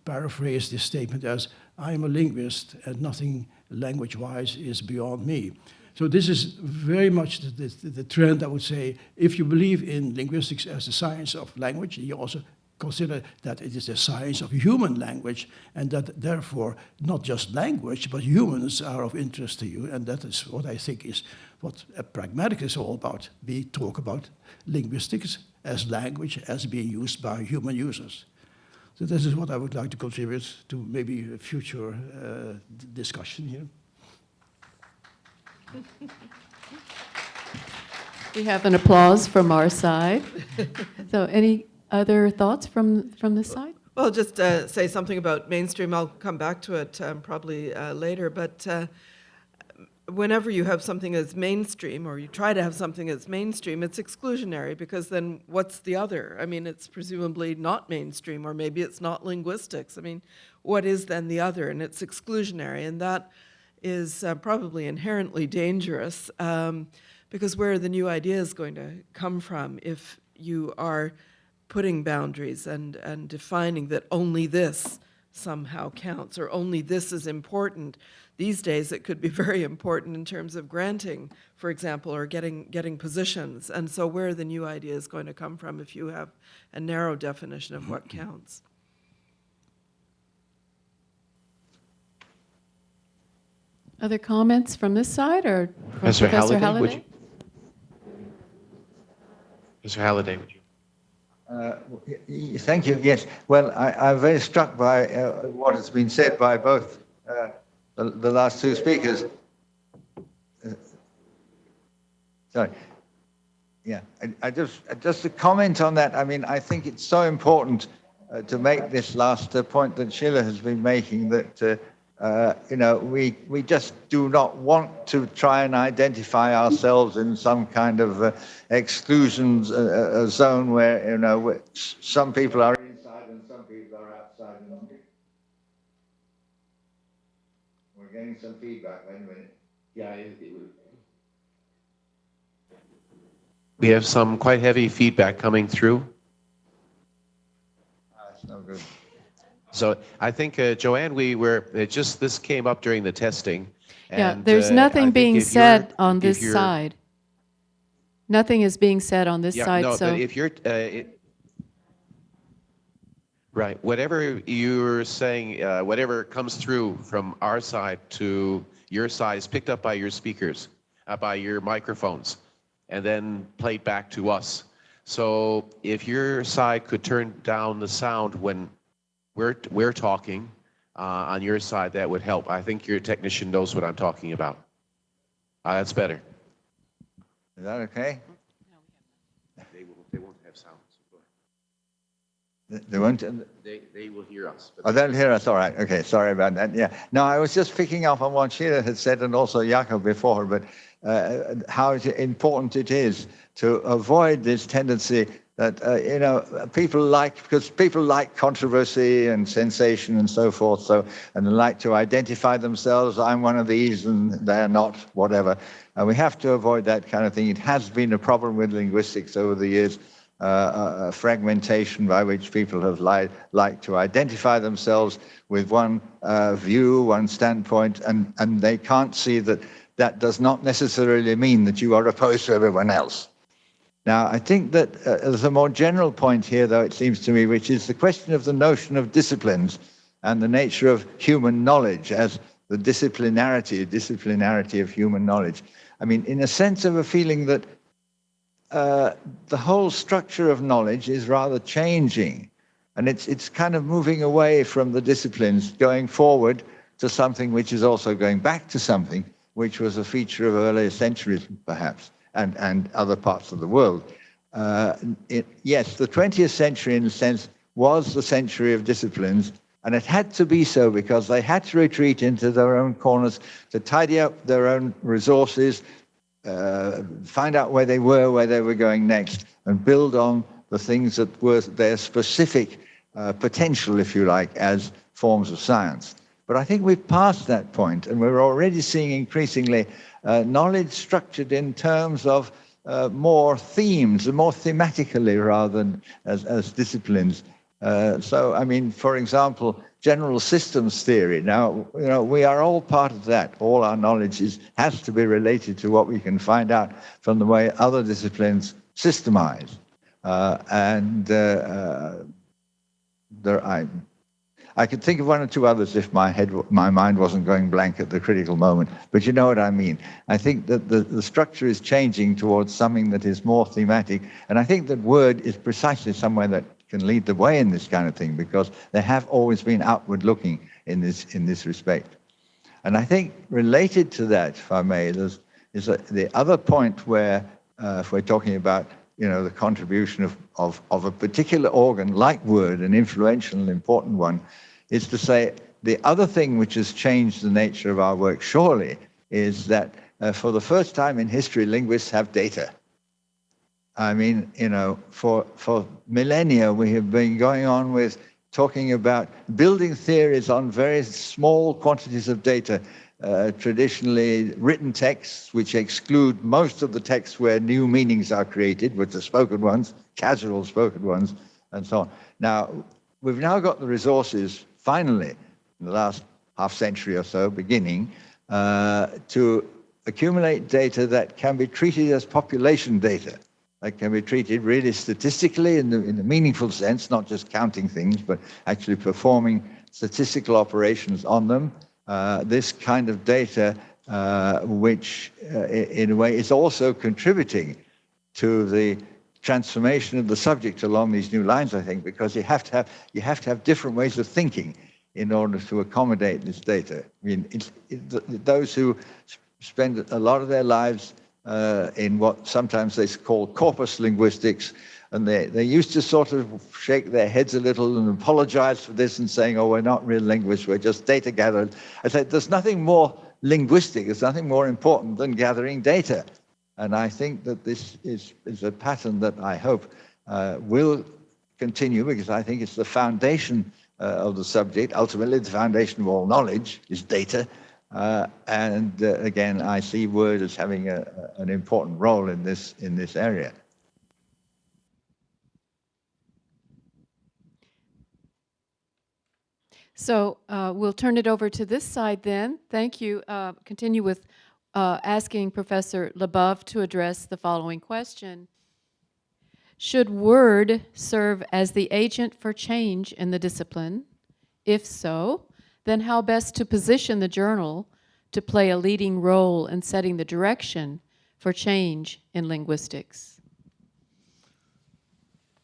Speaker 6: paraphrased this statement as, I am a linguist and nothing language-wise is beyond me. So this is very much the trend, I would say. If you believe in linguistics as the science of language, you also consider that it is the science of human language, and that therefore not just language, but humans are of interest to you. And that is what I think is what a pragmatic is all about. We talk about linguistics as language as being used by human users. So this is what I would like to contribute to maybe a future discussion here.
Speaker 1: We have an applause from our side. So any other thoughts from this side?
Speaker 5: Well, just say something about mainstream. I'll come back to it probably later, but whenever you have something that's mainstream, or you try to have something that's mainstream, it's exclusionary, because then what's the other? I mean, it's presumably not mainstream, or maybe it's not linguistics. I mean, what is then the other? And it's exclusionary, and that is probably inherently dangerous, because where are the new ideas going to come from if you are putting boundaries and defining that only this somehow counts, or only this is important? These days it could be very important in terms of granting, for example, or getting positions. And so where are the new ideas going to come from if you have a narrow definition of what counts?
Speaker 1: Other comments from this side, or from
Speaker 2: Professor
Speaker 1: Professor
Speaker 2: Halliday, would
Speaker 1: Halliday?
Speaker 2: Professor Halliday, would you?
Speaker 3: Thank you. Yes. Well, I'm very struck by what has been said by both the last two speakers. Sorry. Yeah. I just to comment on that. I mean, I think it's so important to make this last point that Sheila has been making, that you know, we just do not want to try and identify ourselves in some kind of exclusion zone where, you know, some people are inside and some people are outside. We're getting some feedback. Wait a minute.
Speaker 2: Yeah, we have some quite heavy feedback coming through.
Speaker 3: That's no good.
Speaker 2: So I think, Joanne, this came up during the testing.
Speaker 1: Yeah,
Speaker 2: And,
Speaker 1: there's
Speaker 2: I
Speaker 1: nothing
Speaker 2: think
Speaker 1: being
Speaker 2: if
Speaker 1: said
Speaker 2: you're-
Speaker 1: on
Speaker 2: if
Speaker 1: this
Speaker 2: you're-
Speaker 1: side. Nothing is being said on this
Speaker 2: Yeah,
Speaker 1: side,
Speaker 2: no,
Speaker 1: so
Speaker 2: but if you're, right, whatever you're saying, whatever comes through from our side to your side is picked up by your speakers, by your microphones, and then played back to us. So if your side could turn down the sound when we're talking on your side, that would help. I think your technician knows what I'm talking about. That's better.
Speaker 3: Is that okay?
Speaker 2: They won't have sound. So go ahead.
Speaker 3: They won't.
Speaker 2: They will hear us.
Speaker 3: Oh, they'll hear us. All right. Okay. Sorry about that. Yeah. No, I was just picking up on what Sheila had said, and also Jakob before, but how important it is to avoid this tendency that, you know, because people like controversy and sensation and so forth, so, and they like to identify themselves, I'm one of these and they're not, whatever. And we have to avoid that kind of thing. It has been a problem with linguistics over the years, fragmentation by which people have liked to identify themselves with one view, one standpoint, and they can't see that that does not necessarily mean that you are opposed to everyone else. Now, I think that there's a more general point here, though, it seems to me, which is the question of the notion of disciplines and the nature of human knowledge as the disciplinarity of human knowledge. I mean, in a sense of a feeling that the whole structure of knowledge is rather changing, and it's kind of moving away from the disciplines, going forward to something which is also going back to something. which was a feature of earlier centuries, perhaps, and other parts of the world. Yes, the 20th century, in a sense, was the century of disciplines, and it had to be so because they had to retreat into their own corners to tidy up their own resources, find out where they were going next, and build on the things that were their specific potential, if you like, as forms of science. But I think we've passed that point, and we're already seeing increasingly knowledge structured in terms of more themes, more thematically rather than as disciplines. So, I mean, for example, general systems theory. Now, you know, we are all part of that. All our knowledge has to be related to what we can find out from the way other disciplines systemize. I could think of one or two others if my mind wasn't going blank at the critical moment, but you know what I mean. I think that the structure is changing towards something that is more thematic, and I think that word is precisely somewhere that can lead the way in this kind of thing, because they have always been outward looking in this respect. And I think related to that, if I may, is the other point where, if we're talking about, you know, the contribution of a particular organ like word, an influential and important one, is to say the other thing which has changed the nature of our work surely is that for the first time in history, linguists have data. I mean, you know, for millennia we have been going on with talking about building theories on very small quantities of data, traditionally written texts which exclude most of the texts where new meanings are created, with the spoken ones, casual spoken ones, and so on. Now, we've now got the resources, finally, in the last half century or so, beginning, to accumulate data that can be treated as population data. That can be treated really statistically in the meaningful sense, not just counting things, but actually performing statistical operations on them. This kind of data, which in a way is also contributing to the transformation of the subject along these new lines, I think, because you have to have different ways of thinking in order to accommodate this data. I mean, those who spend a lot of their lives in what sometimes they call corpus linguistics, and they used to sort of shake their heads a little and apologize for this and saying, oh, we're not real linguists, we're just data gatherers. I said, there's nothing more linguistic, there's nothing more important than gathering data. And I think that this is a pattern that I hope will continue, because I think it's the foundation of the subject. Ultimately, the foundation of all knowledge is data. Again, I see word as having an important role in this area.
Speaker 1: So we'll turn it over to this side then. Thank you. Continue with asking Professor Labov to address the following question. Should word serve as the agent for change in the discipline? If so, then how best to position the journal to play a leading role in setting the direction for change in linguistics?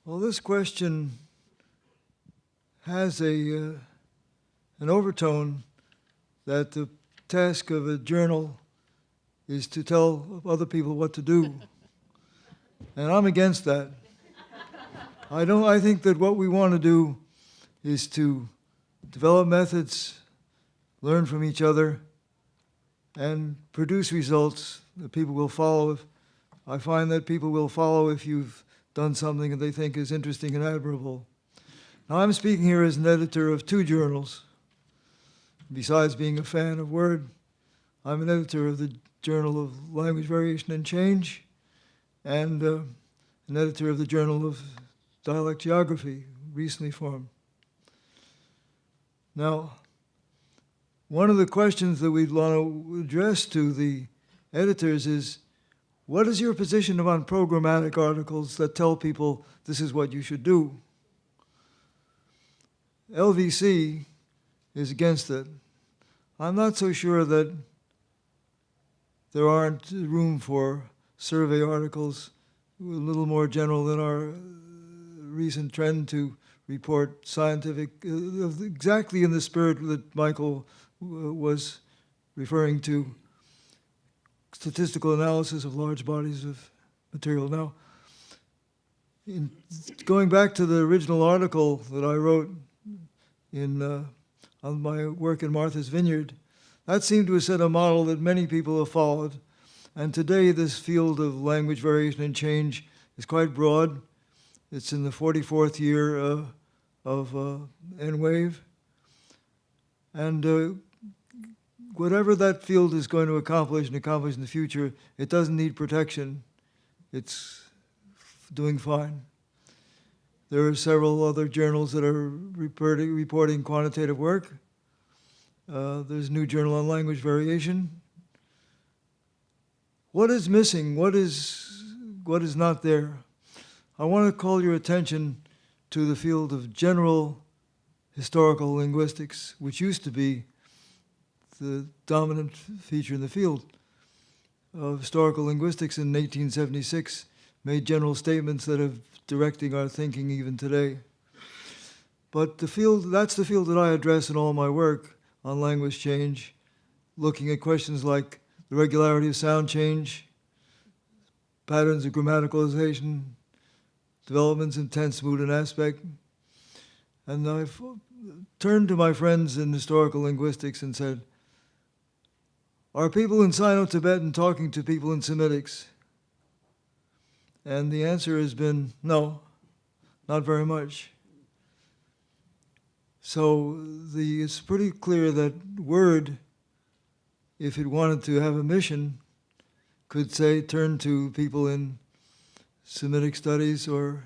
Speaker 4: Well, this question has an overtone that the task of a journal is to tell other people what to do. And I'm against that. I think that what we want to do is to develop methods, learn from each other, and produce results that people will follow. I find that people will follow if you've done something that they think is interesting and admirable. Now, I'm speaking here as an editor of 2 journals. Besides being a fan of Word, I'm an editor of the Journal of Language Variation and Change, and an editor of the Journal of Dialect Geography, recently formed. Now, one of the questions that we'd want to address to the editors is, what is your position on programmatic articles that tell people this is what you should do? LVC is against it. I'm not so sure that there aren't room for survey articles a little more general than our recent trend to report scientific, exactly in the spirit that Michael was referring to. statistical analysis of large bodies of material. Now, going back to the original article that I wrote on my work in Martha's Vineyard, that seemed to have set a model that many people have followed. And today, this field of language variation and change is quite broad. It's in the 44th year of N-Wave. And whatever that field is going to accomplish and accomplish in the future, it doesn't need protection. It's doing fine. There are several other journals that are reporting quantitative work. There's a new journal on language variation. What is missing? What is not there? I want to call your attention to the field of general historical linguistics, which used to be the dominant feature in the field of historical linguistics in 1876, made general statements that are directing our thinking even today. But that's the field that I address in all my work on language change, looking at questions like the regularity of sound change, patterns of grammaticalization, developments in tense, mood, and aspect. And I've turned to my friends in historical linguistics and said, are people in Sino-Tibetan talking to people in Semitics? And the answer has been no, not very much. So it's pretty clear that word, if it wanted to have a mission, could say turn to people in Semitic studies or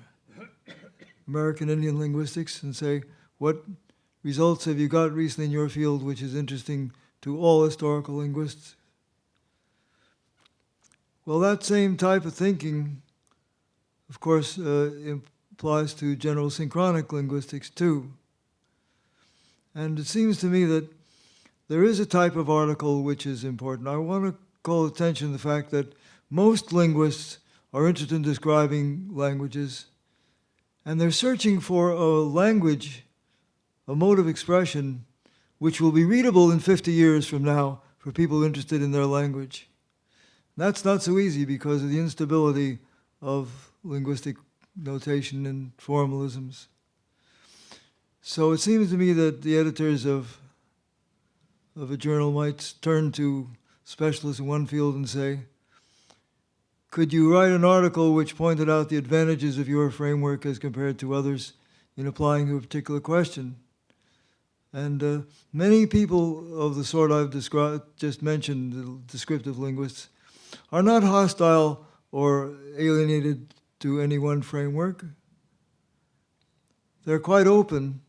Speaker 4: American Indian linguistics and say, what results have you got recently in your field which is interesting to all historical linguists? Well, that same type of thinking, of course, applies to general synchronic linguistics too. And it seems to me that there is a type of article which is important. I want to call attention to the fact that most linguists are interested in describing languages, and they're searching for a language, a mode of expression, which will be readable in 50 years from now for people interested in their language. That's not so easy because of the instability of linguistic notation and formalisms. So it seems to me that the editors of a journal might turn to specialists in one field and say, could you write an article which pointed out the advantages of your framework as compared to others in applying to a particular question? And many people of the sort I've just mentioned, the descriptive linguists, are not hostile or alienated to any one framework. They're quite open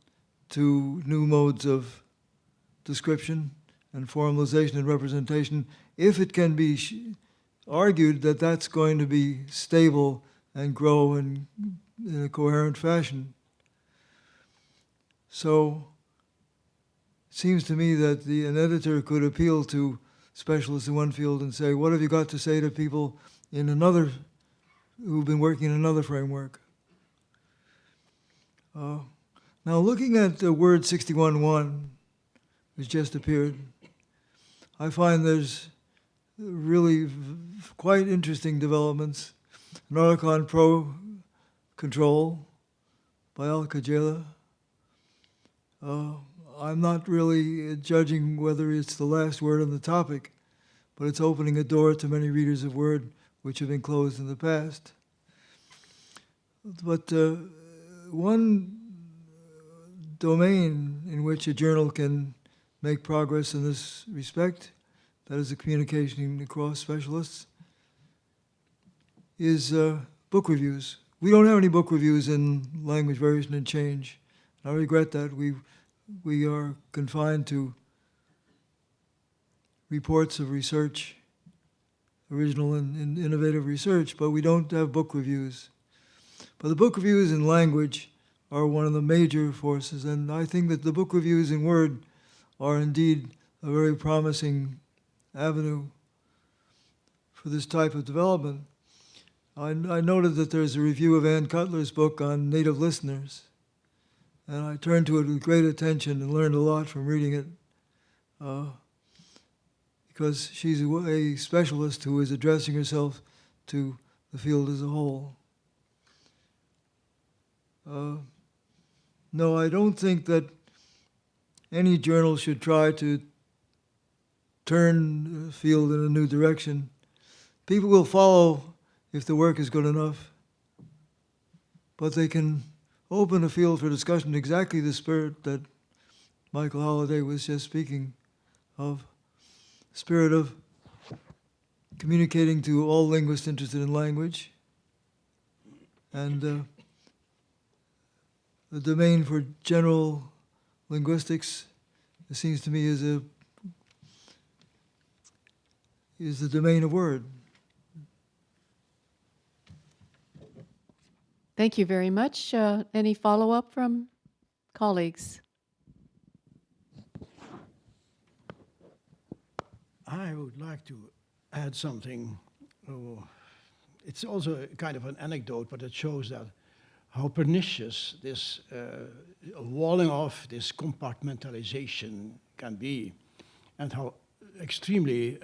Speaker 4: to new modes of description and formalization and representation if it can be argued that that's going to be stable and grow in a coherent fashion. So it seems to me that an editor could appeal to specialists in one field and say, what have you got to say to people in another, who've been working in another framework? Now looking at the word 61.1, which just appeared, I find there's really quite interesting developments. An article on pro-control by Al-Kajela. I'm not really judging whether it's the last word on the topic, but it's opening a door to many readers of Word which have been closed in the past. But one domain in which a journal can make progress in this respect, that is the communication across specialists, is book reviews. We don't have any book reviews in language variation and change. I regret that. We are confined to reports of research, original and innovative research, but we don't have book reviews. But the book reviews in language are one of the major forces, and I think that the book reviews in Word are indeed a very promising avenue for this type of development. I noted that there's a review of Ann Cutler's book on native listeners, and I turned to it with great attention and learned a lot from reading it, because she's a specialist who is addressing herself to the field as a whole. No, I don't think that any journal should try to turn the field in a new direction. People will follow if the work is good enough, but they can open a field for discussion, exactly the spirit that Michael Halliday was just speaking of, spirit of communicating to all linguists interested in language, and the domain for general linguistics, it seems to me, is the domain of word.
Speaker 1: Thank you very much. Any follow-up from colleagues?
Speaker 6: I would like to add something. Oh, it's also a kind of an anecdote, but it shows that how pernicious this walling off, this compartmentalization can be, and how extremely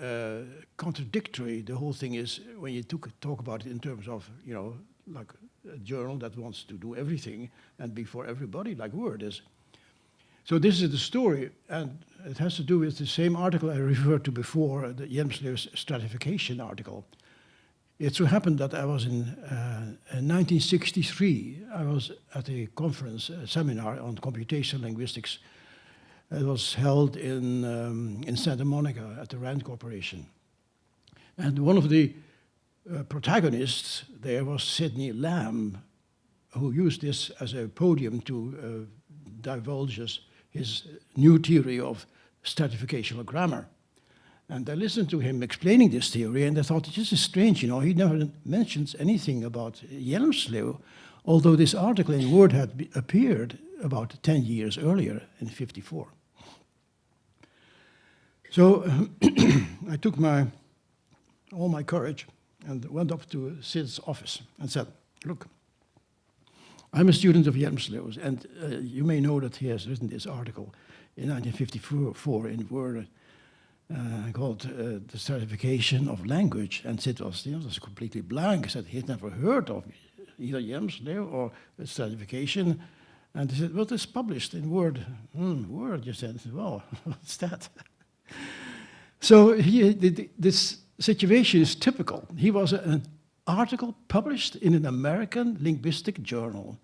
Speaker 6: contradictory the whole thing is when you talk about it in terms of, you know, like a journal that wants to do everything and be for everybody, like Word is. So this is the story, and it has to do with the same article I referred to before, the Jemslew's stratification article. It so happened that I was in 1963, I was at a conference, a seminar on computational linguistics. It was held in Santa Monica at the Rand Corporation. And one of the protagonists there was Sidney Lamb, who used this as a podium to divulge his new theory of stratificational grammar. And I listened to him explaining this theory, and I thought, this is strange, you know, he never mentions anything about Hjelmslew, although this article in Word had appeared about 10 years earlier, in '54. So I took all my courage and went up to Sid's office and said, look, I'm a student of Hjelmslew's, and you may know that he has written this article in 1954 in Word called The Stratification of Language. And Sid was, was completely blank. He said he had never heard of either Hjelmslew or stratification. And he said, well, it's published in Word. Word, you said. Well, what's that? So this situation is typical. He was an article published in an American linguistic journal,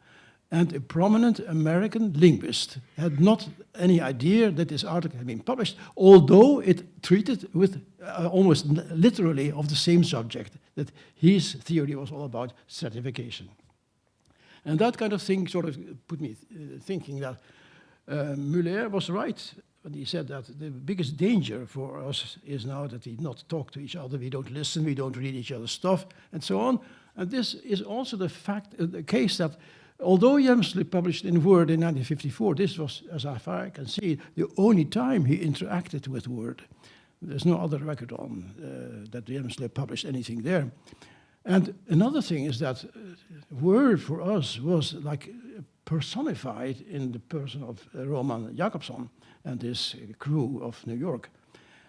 Speaker 6: and a prominent American linguist had not any idea that this article had been published, although it treated with almost literally of the same subject, that his theory was all about stratification. And that kind of thing sort of put me thinking that Muller was right when he said that the biggest danger for us is now that we not talk to each other, we don't listen, we don't read each other's stuff, and so on. And this is also the case that although Hjelmslew published in Word in 1954, this was, as far as I can see, the only time he interacted with Word. There's no other record on that Hjelmslew published anything there. And another thing is that Word for us was like personified in the person of Roman Jakobson and his crew of New York.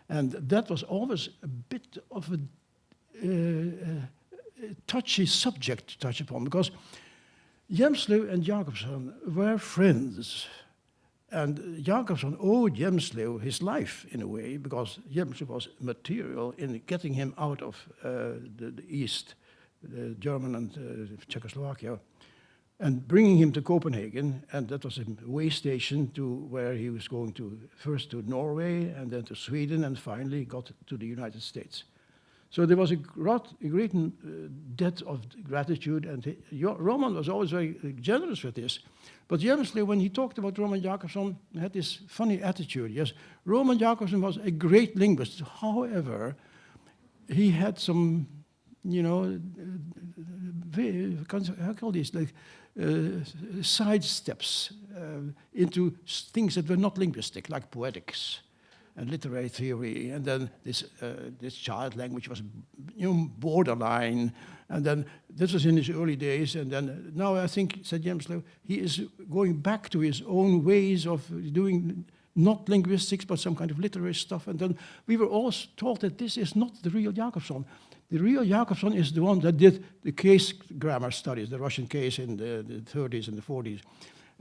Speaker 6: And that was always a bit of a touchy subject to touch upon, because Hjelmslew and Jakobson were friends. And Jakobson owed Hjelmslew his life, in a way, because Hjelmslew was material in getting him out of the East, German and Czechoslovakia, and bringing him to Copenhagen. And that was a way station to where he was going to, first to Norway, and then to Sweden, and finally got to the United States. So there was a great debt of gratitude, and Roman was always very generous with this. But Hjelmslew, when he talked about Roman Jakobson, had this funny attitude. Yes, Roman Jakobson was a great linguist. However, he had some, how call these, like sidesteps into things that were not linguistic, like poetics and literary theory, and then this child language was borderline, and then this was in his early days, and then now I think, said Hjelmslew, he is going back to his own ways of doing not linguistics, but some kind of literary stuff. And then we were all told that this is not the real Jakobson. The real Jakobson is the one that did the case grammar studies, the Russian case in the 30s and the 40s.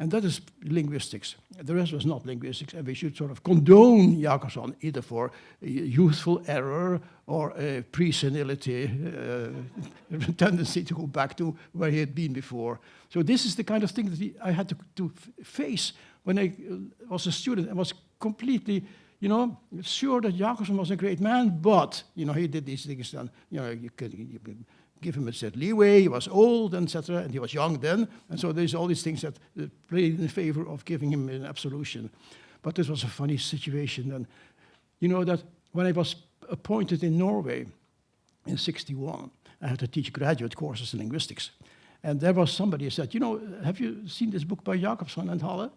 Speaker 6: And that is linguistics. The rest was not linguistics, and we should sort of condone Jakobson either for youthful error or a pre-senility tendency to go back to where he had been before. So this is the kind of thing that I had to face when I was a student. I was completely, sure that Jakobson was a great man, but, he did these things, and, you can give him a certain leeway, he was old, etc., and he was young then, and so there's all these things that played in favor of giving him an absolution. But this was a funny situation, and that when I was appointed in Norway in '61, I had to teach graduate courses in linguistics, and there was somebody who said, have you seen this book by Jakobson and Halle?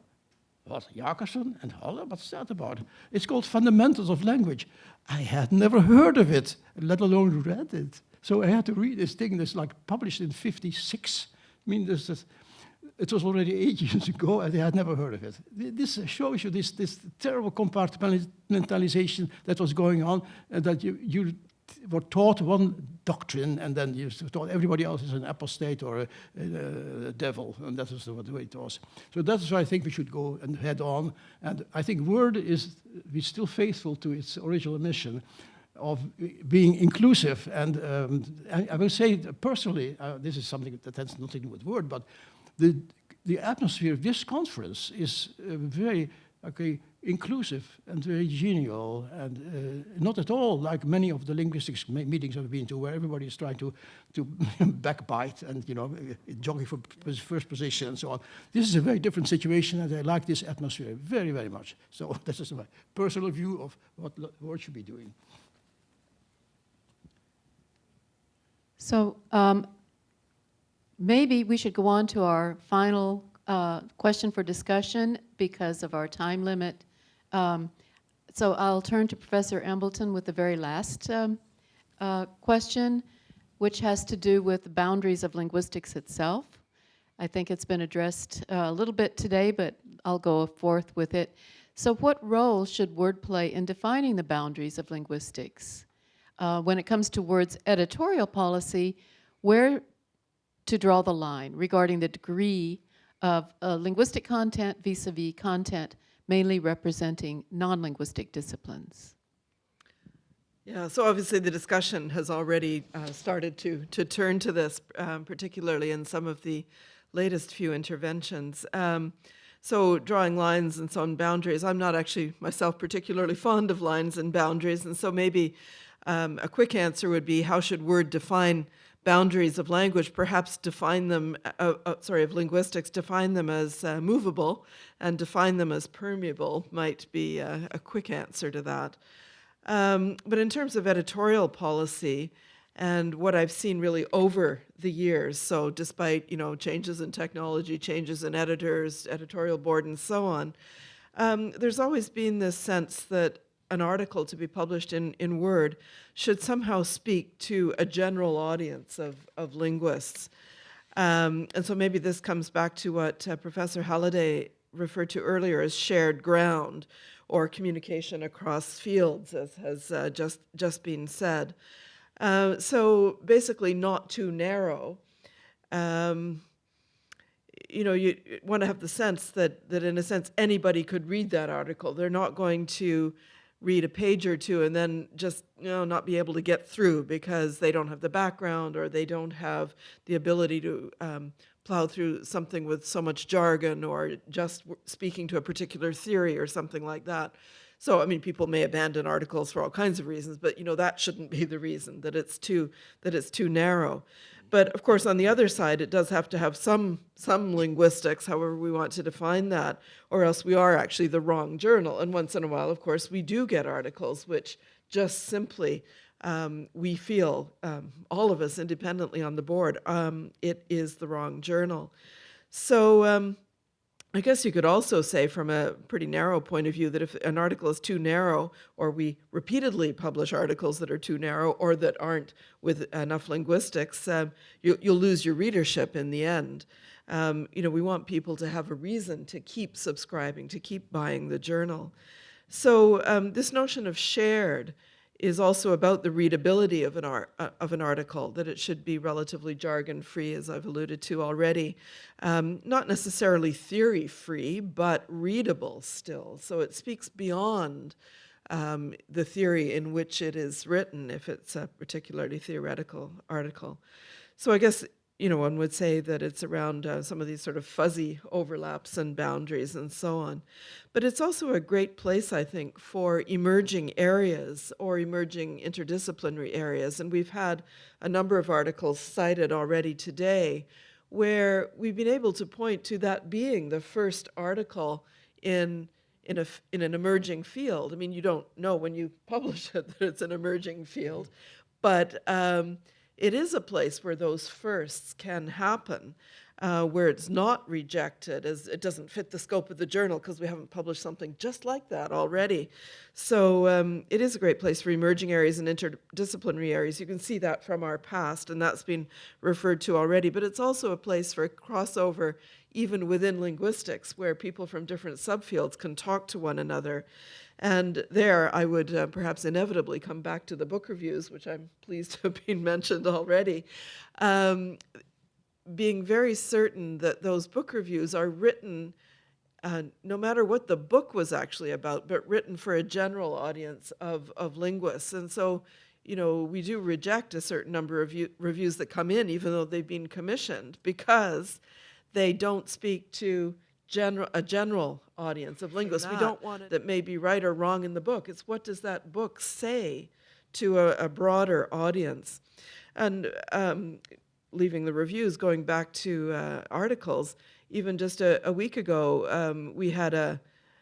Speaker 6: What, Jakobson and Halle? What's that about? It's called Fundamentals of Language. I had never heard of it, let alone read it. So I had to read this thing that's like published in '56. I mean, it was already 8 years ago, and I had never heard of it. This shows you this terrible compartmentalization that was going on, and that you were taught one doctrine, and then you thought everybody else is an apostate or a devil, and that was the way it was. So that's why I think we should go and head on. And I think Word is still faithful to its original mission of being inclusive. And I will say personally, this is something that has nothing to do with Word, but the atmosphere of this conference is very inclusive and very genial, and not at all like many of the linguistics meetings I've been to, where everybody is trying to backbite and jockey for first position and so on. This is a very different situation, and I like this atmosphere very, very much. So this is my personal view of what Word should be doing.
Speaker 1: So maybe we should go on to our final question for discussion because of our time limit. So I'll turn to Professor Embleton with the very last question, which has to do with the boundaries of linguistics itself. I think it's been addressed a little bit today, but I'll go forth with it. So what role should word play in defining the boundaries of linguistics? When it comes to Word's editorial policy, where to draw the line regarding the degree of linguistic content vis-a-vis content mainly representing non-linguistic disciplines?
Speaker 5: Yeah, so obviously the discussion has already started to turn to this, particularly in some of the latest few interventions. So drawing lines and so on, boundaries. I'm not actually myself particularly fond of lines and boundaries, and so maybe a quick answer would be, how should Word define boundaries of language? Perhaps define them, of linguistics, define them as movable, and define them as permeable might be a quick answer to that. But in terms of editorial policy, and what I've seen really over the years, so despite changes in technology, changes in editors, editorial board, and so on, there's always been this sense that an article to be published in Word should somehow speak to a general audience of linguists. And so maybe this comes back to what Professor Halliday referred to earlier as shared ground, or communication across fields, as has just been said. So basically not too narrow. You want to have the sense that in a sense anybody could read that article. They're not going to read a page or two and then just not be able to get through because they don't have the background, or they don't have the ability to plow through something with so much jargon, or just speaking to a particular theory or something like that. So, I mean, people may abandon articles for all kinds of reasons, but that shouldn't be the reason, that it's too narrow. But of course, on the other side, it does have to have some linguistics, however we want to define that, or else we are actually the wrong journal. And once in a while, of course, we do get articles which just simply we feel, all of us independently on the board, it is the wrong journal. So I guess you could also say, from a pretty narrow point of view, that if an article is too narrow, or we repeatedly publish articles that are too narrow or that aren't with enough linguistics, you'll lose your readership in the end. We want people to have a reason to keep subscribing, to keep buying the journal. So this notion of shared is also about the readability of an article, that it should be relatively jargon-free, as I've alluded to already. Not necessarily theory-free, but readable still. So it speaks beyond the theory in which it is written, if it's a particularly theoretical article. So I guess, one would say that it's around some of these sort of fuzzy overlaps and boundaries and so on. But it's also a great place, I think, for emerging areas or emerging interdisciplinary areas. And we've had a number of articles cited already today where we've been able to point to that being the first article in an emerging field. I mean, you don't know when you publish it that it's an emerging field, but it is a place where those firsts can happen, where it's not rejected as it doesn't fit the scope of the journal because we haven't published something just like that already. So it is a great place for emerging areas and interdisciplinary areas. You can see that from our past, and that's been referred to already, but it's also a place for crossover even within linguistics, where people from different subfields can talk to one another. And there I would perhaps inevitably come back to the book reviews, which I'm pleased to have been mentioned already, being very certain that those book reviews are written no matter what the book was actually about, but written for a general audience of linguists. And so, we do reject a certain number of reviews that come in, even though they've been commissioned, because they don't speak to a general audience of linguists. We don't want it that may be right or wrong in the book. It's what does that book say to a broader audience? And leaving the reviews, going back to articles, even just a week ago, we had there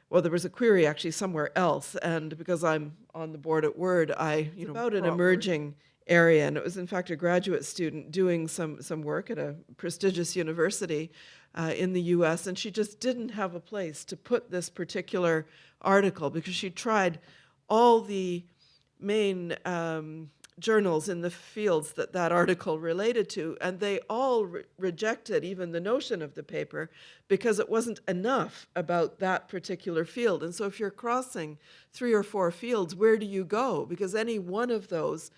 Speaker 5: was a query actually somewhere else, and because I'm on the board at Word, about an emerging area, and it was in fact a graduate student doing some work at a prestigious university in the US, and she just didn't have a place to put this particular article because she tried all the main journals in the fields that article related to, and they all rejected even the notion of the paper because it wasn't enough about that particular field. And so if you're crossing 3 or 4 fields, where do you go? Because any one of those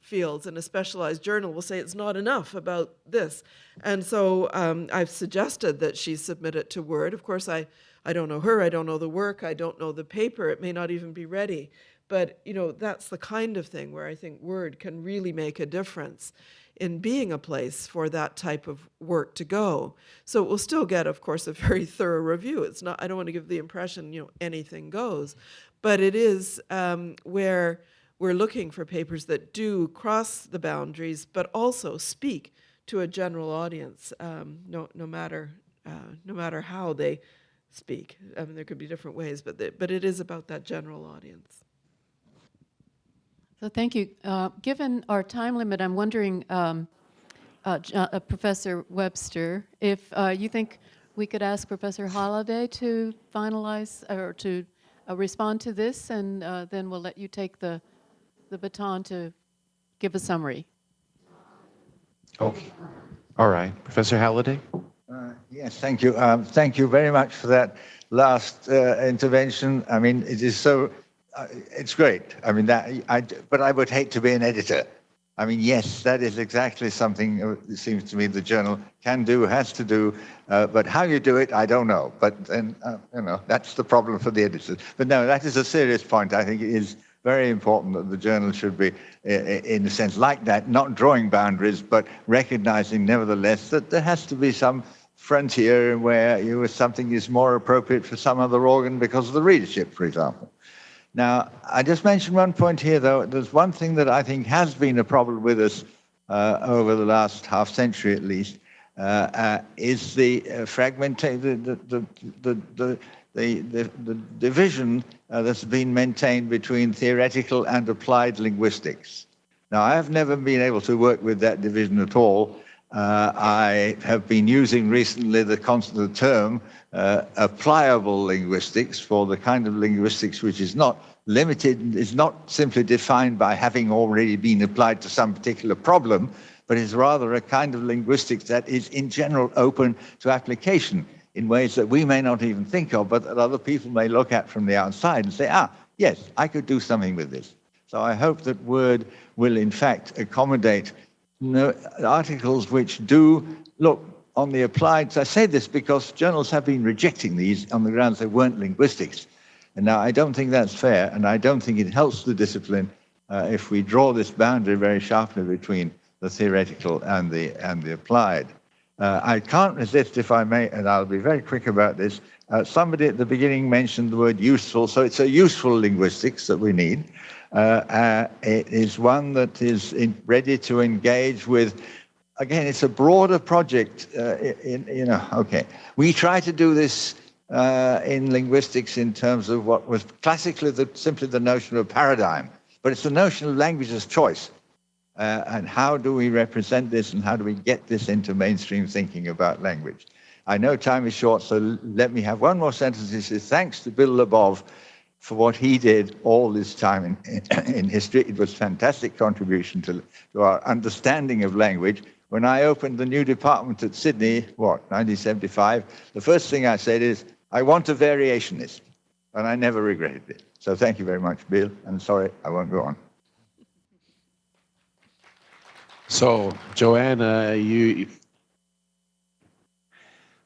Speaker 5: fields in a specialized journal will say it's not enough about this. And so I've suggested that she submit it to Word. Of course, I don't know her, I don't know the work, I don't know the paper, it may not even be ready. But, that's the kind of thing where I think Word can really make a difference in being a place for that type of work to go. So it will still get, of course, a very thorough review. It's not, I don't want to give the impression, anything goes. But it is where we're looking for papers that do cross the boundaries, but also speak to a general audience, no matter how they speak. I mean, there could be different ways, but it is about that general audience.
Speaker 1: So thank you. Given our time limit, I'm wondering, Professor Webster, if you think we could ask Professor Halliday to finalize or to respond to this, and then we'll let you take the baton to give a summary.
Speaker 2: Okay. All right. Professor Halliday?
Speaker 3: Yes, thank you. Thank you very much for that last intervention. I mean, it is so, it's great. I mean, but I would hate to be an editor. I mean, yes, that is exactly something it seems to me the journal can do, has to do, but how you do it, I don't know. But then, that's the problem for the editors. But no, that is a serious point. I think it is very important that the journal should be, in a sense, like that, not drawing boundaries, but recognizing, nevertheless, that there has to be some frontier where something is more appropriate for some other organ because of the readership, for example. Now, I just mentioned one point here, though. There's one thing that I think has been a problem with us over the last half century, at least, is the fragmentation, the division that's been maintained between theoretical and applied linguistics. Now, I have never been able to work with that division at all. I have been using recently the term applicable linguistics for the kind of linguistics which is not limited, is not simply defined by having already been applied to some particular problem, but it's rather a kind of linguistics that is in general open to application in ways that we may not even think of, but that other people may look at from the outside and say, yes, I could do something with this. So I hope that Word will in fact accommodate articles which do look on the applied. I say this because journals have been rejecting these on the grounds they weren't linguistics. And now I don't think that's fair, and I don't think it helps the discipline if we draw this boundary very sharply between the theoretical and the applied. I can't resist, if I may, and I'll be very quick about this. Somebody at the beginning mentioned the word useful, so it's a useful linguistics that we need. It is one that is ready to engage with. Again, it's a broader project. We try to do this in linguistics in terms of what was classically simply the notion of paradigm, but it's the notion of language as choice. And how do we represent this, and how do we get this into mainstream thinking about language? I know time is short, so let me have one more sentence. It says, thanks to Bill Labov for what he did all this time in history. It was a fantastic contribution to our understanding of language. When I opened the new department at Sydney, 1975, the first thing I said is, I want a variationist, and I never regretted it. So thank you very much, Bill, and sorry, I won't go on.
Speaker 2: So, Joanne,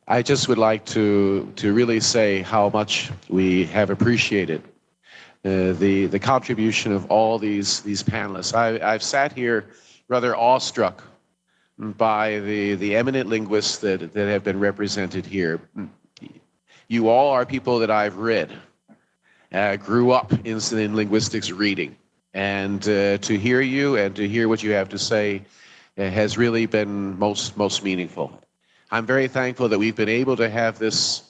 Speaker 2: I just would like to really say how much we have appreciated the contribution of all these panelists. I've sat here rather awestruck by the eminent linguists that have been represented here. You all are people that I've read, grew up in linguistics reading. And to hear you and to hear what you have to say has really been most meaningful. I'm very thankful that we've been able to have this,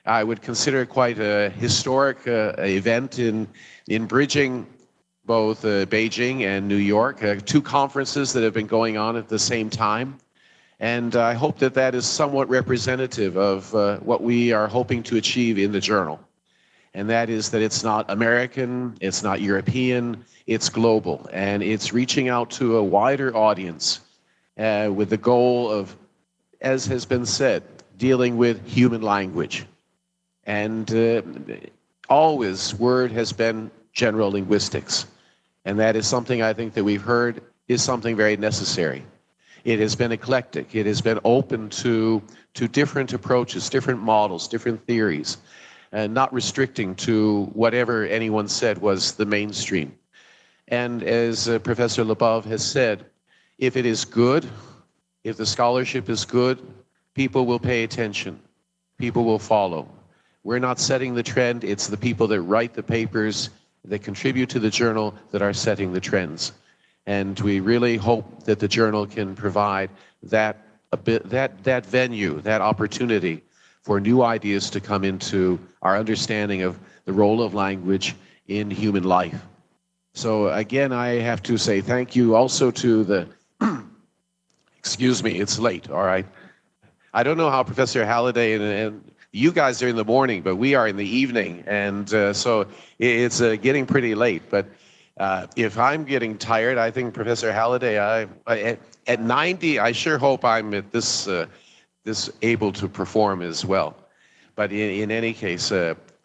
Speaker 2: I would consider quite a historic event in bridging both Beijing and New York, two conferences that have been going on at the same time. And I hope that that is somewhat representative of what we are hoping to achieve in the journal. And that is that it's not American, it's not European, it's global. And it's reaching out to a wider audience with the goal of, as has been said, dealing with human language. And always, Word has been general linguistics. And that is something I think that we've heard is something very necessary. It has been eclectic. It has been open to different approaches, different models, different theories, and not restricting to whatever anyone said was the mainstream. And as Professor Labov has said, if it is good, if the scholarship is good, people will pay attention. People will follow. We're not setting the trend. It's the people that write the papers, that contribute to the journal, that are setting the trends. And we really hope that the journal can provide that venue, that opportunity for new ideas to come into our understanding of the role of language in human life. So again, I have to say thank you also to the, excuse me, it's late, all right. I don't know how Professor Halliday and you guys are in the morning, but we are in the evening, and so it's getting pretty late. But if I'm getting tired, I think Professor Halliday, at 90, I sure hope I'm at this able to perform as well. But in any case,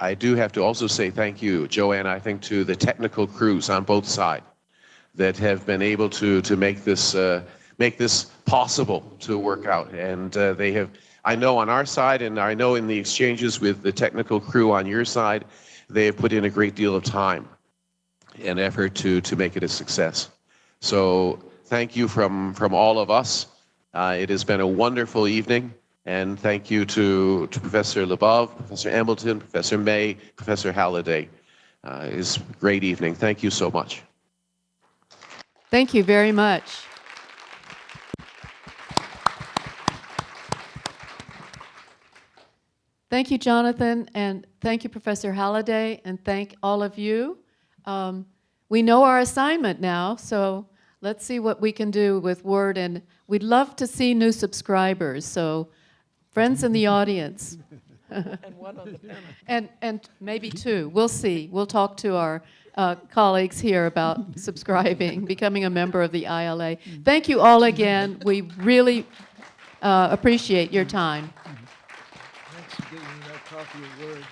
Speaker 2: I do have to also say thank you, Joanne, I think, to the technical crews on both sides that have been able to make this possible to work out. And they have, I know on our side, and I know in the exchanges with the technical crew on your side, they have put in a great deal of time and effort to make it a success. So thank you from all of us. It has been a wonderful evening, and thank you to Professor Labov, Professor Embleton, Professor M.A.K, Professor Halliday. It's a great evening. Thank you so much.
Speaker 1: Thank you very much. Thank you, Jonathan, and thank you, Professor Halliday, and thank all of you. We know our assignment now, so let's see what we can do with Word, and we'd love to see new subscribers. So, friends in the audience,
Speaker 5: And one on the panel.
Speaker 1: And maybe two. We'll see. We'll talk to our colleagues here about subscribing, becoming a member of the ILA. Thank you all again. We really appreciate your time.
Speaker 4: Thanks for giving me that copy of Word.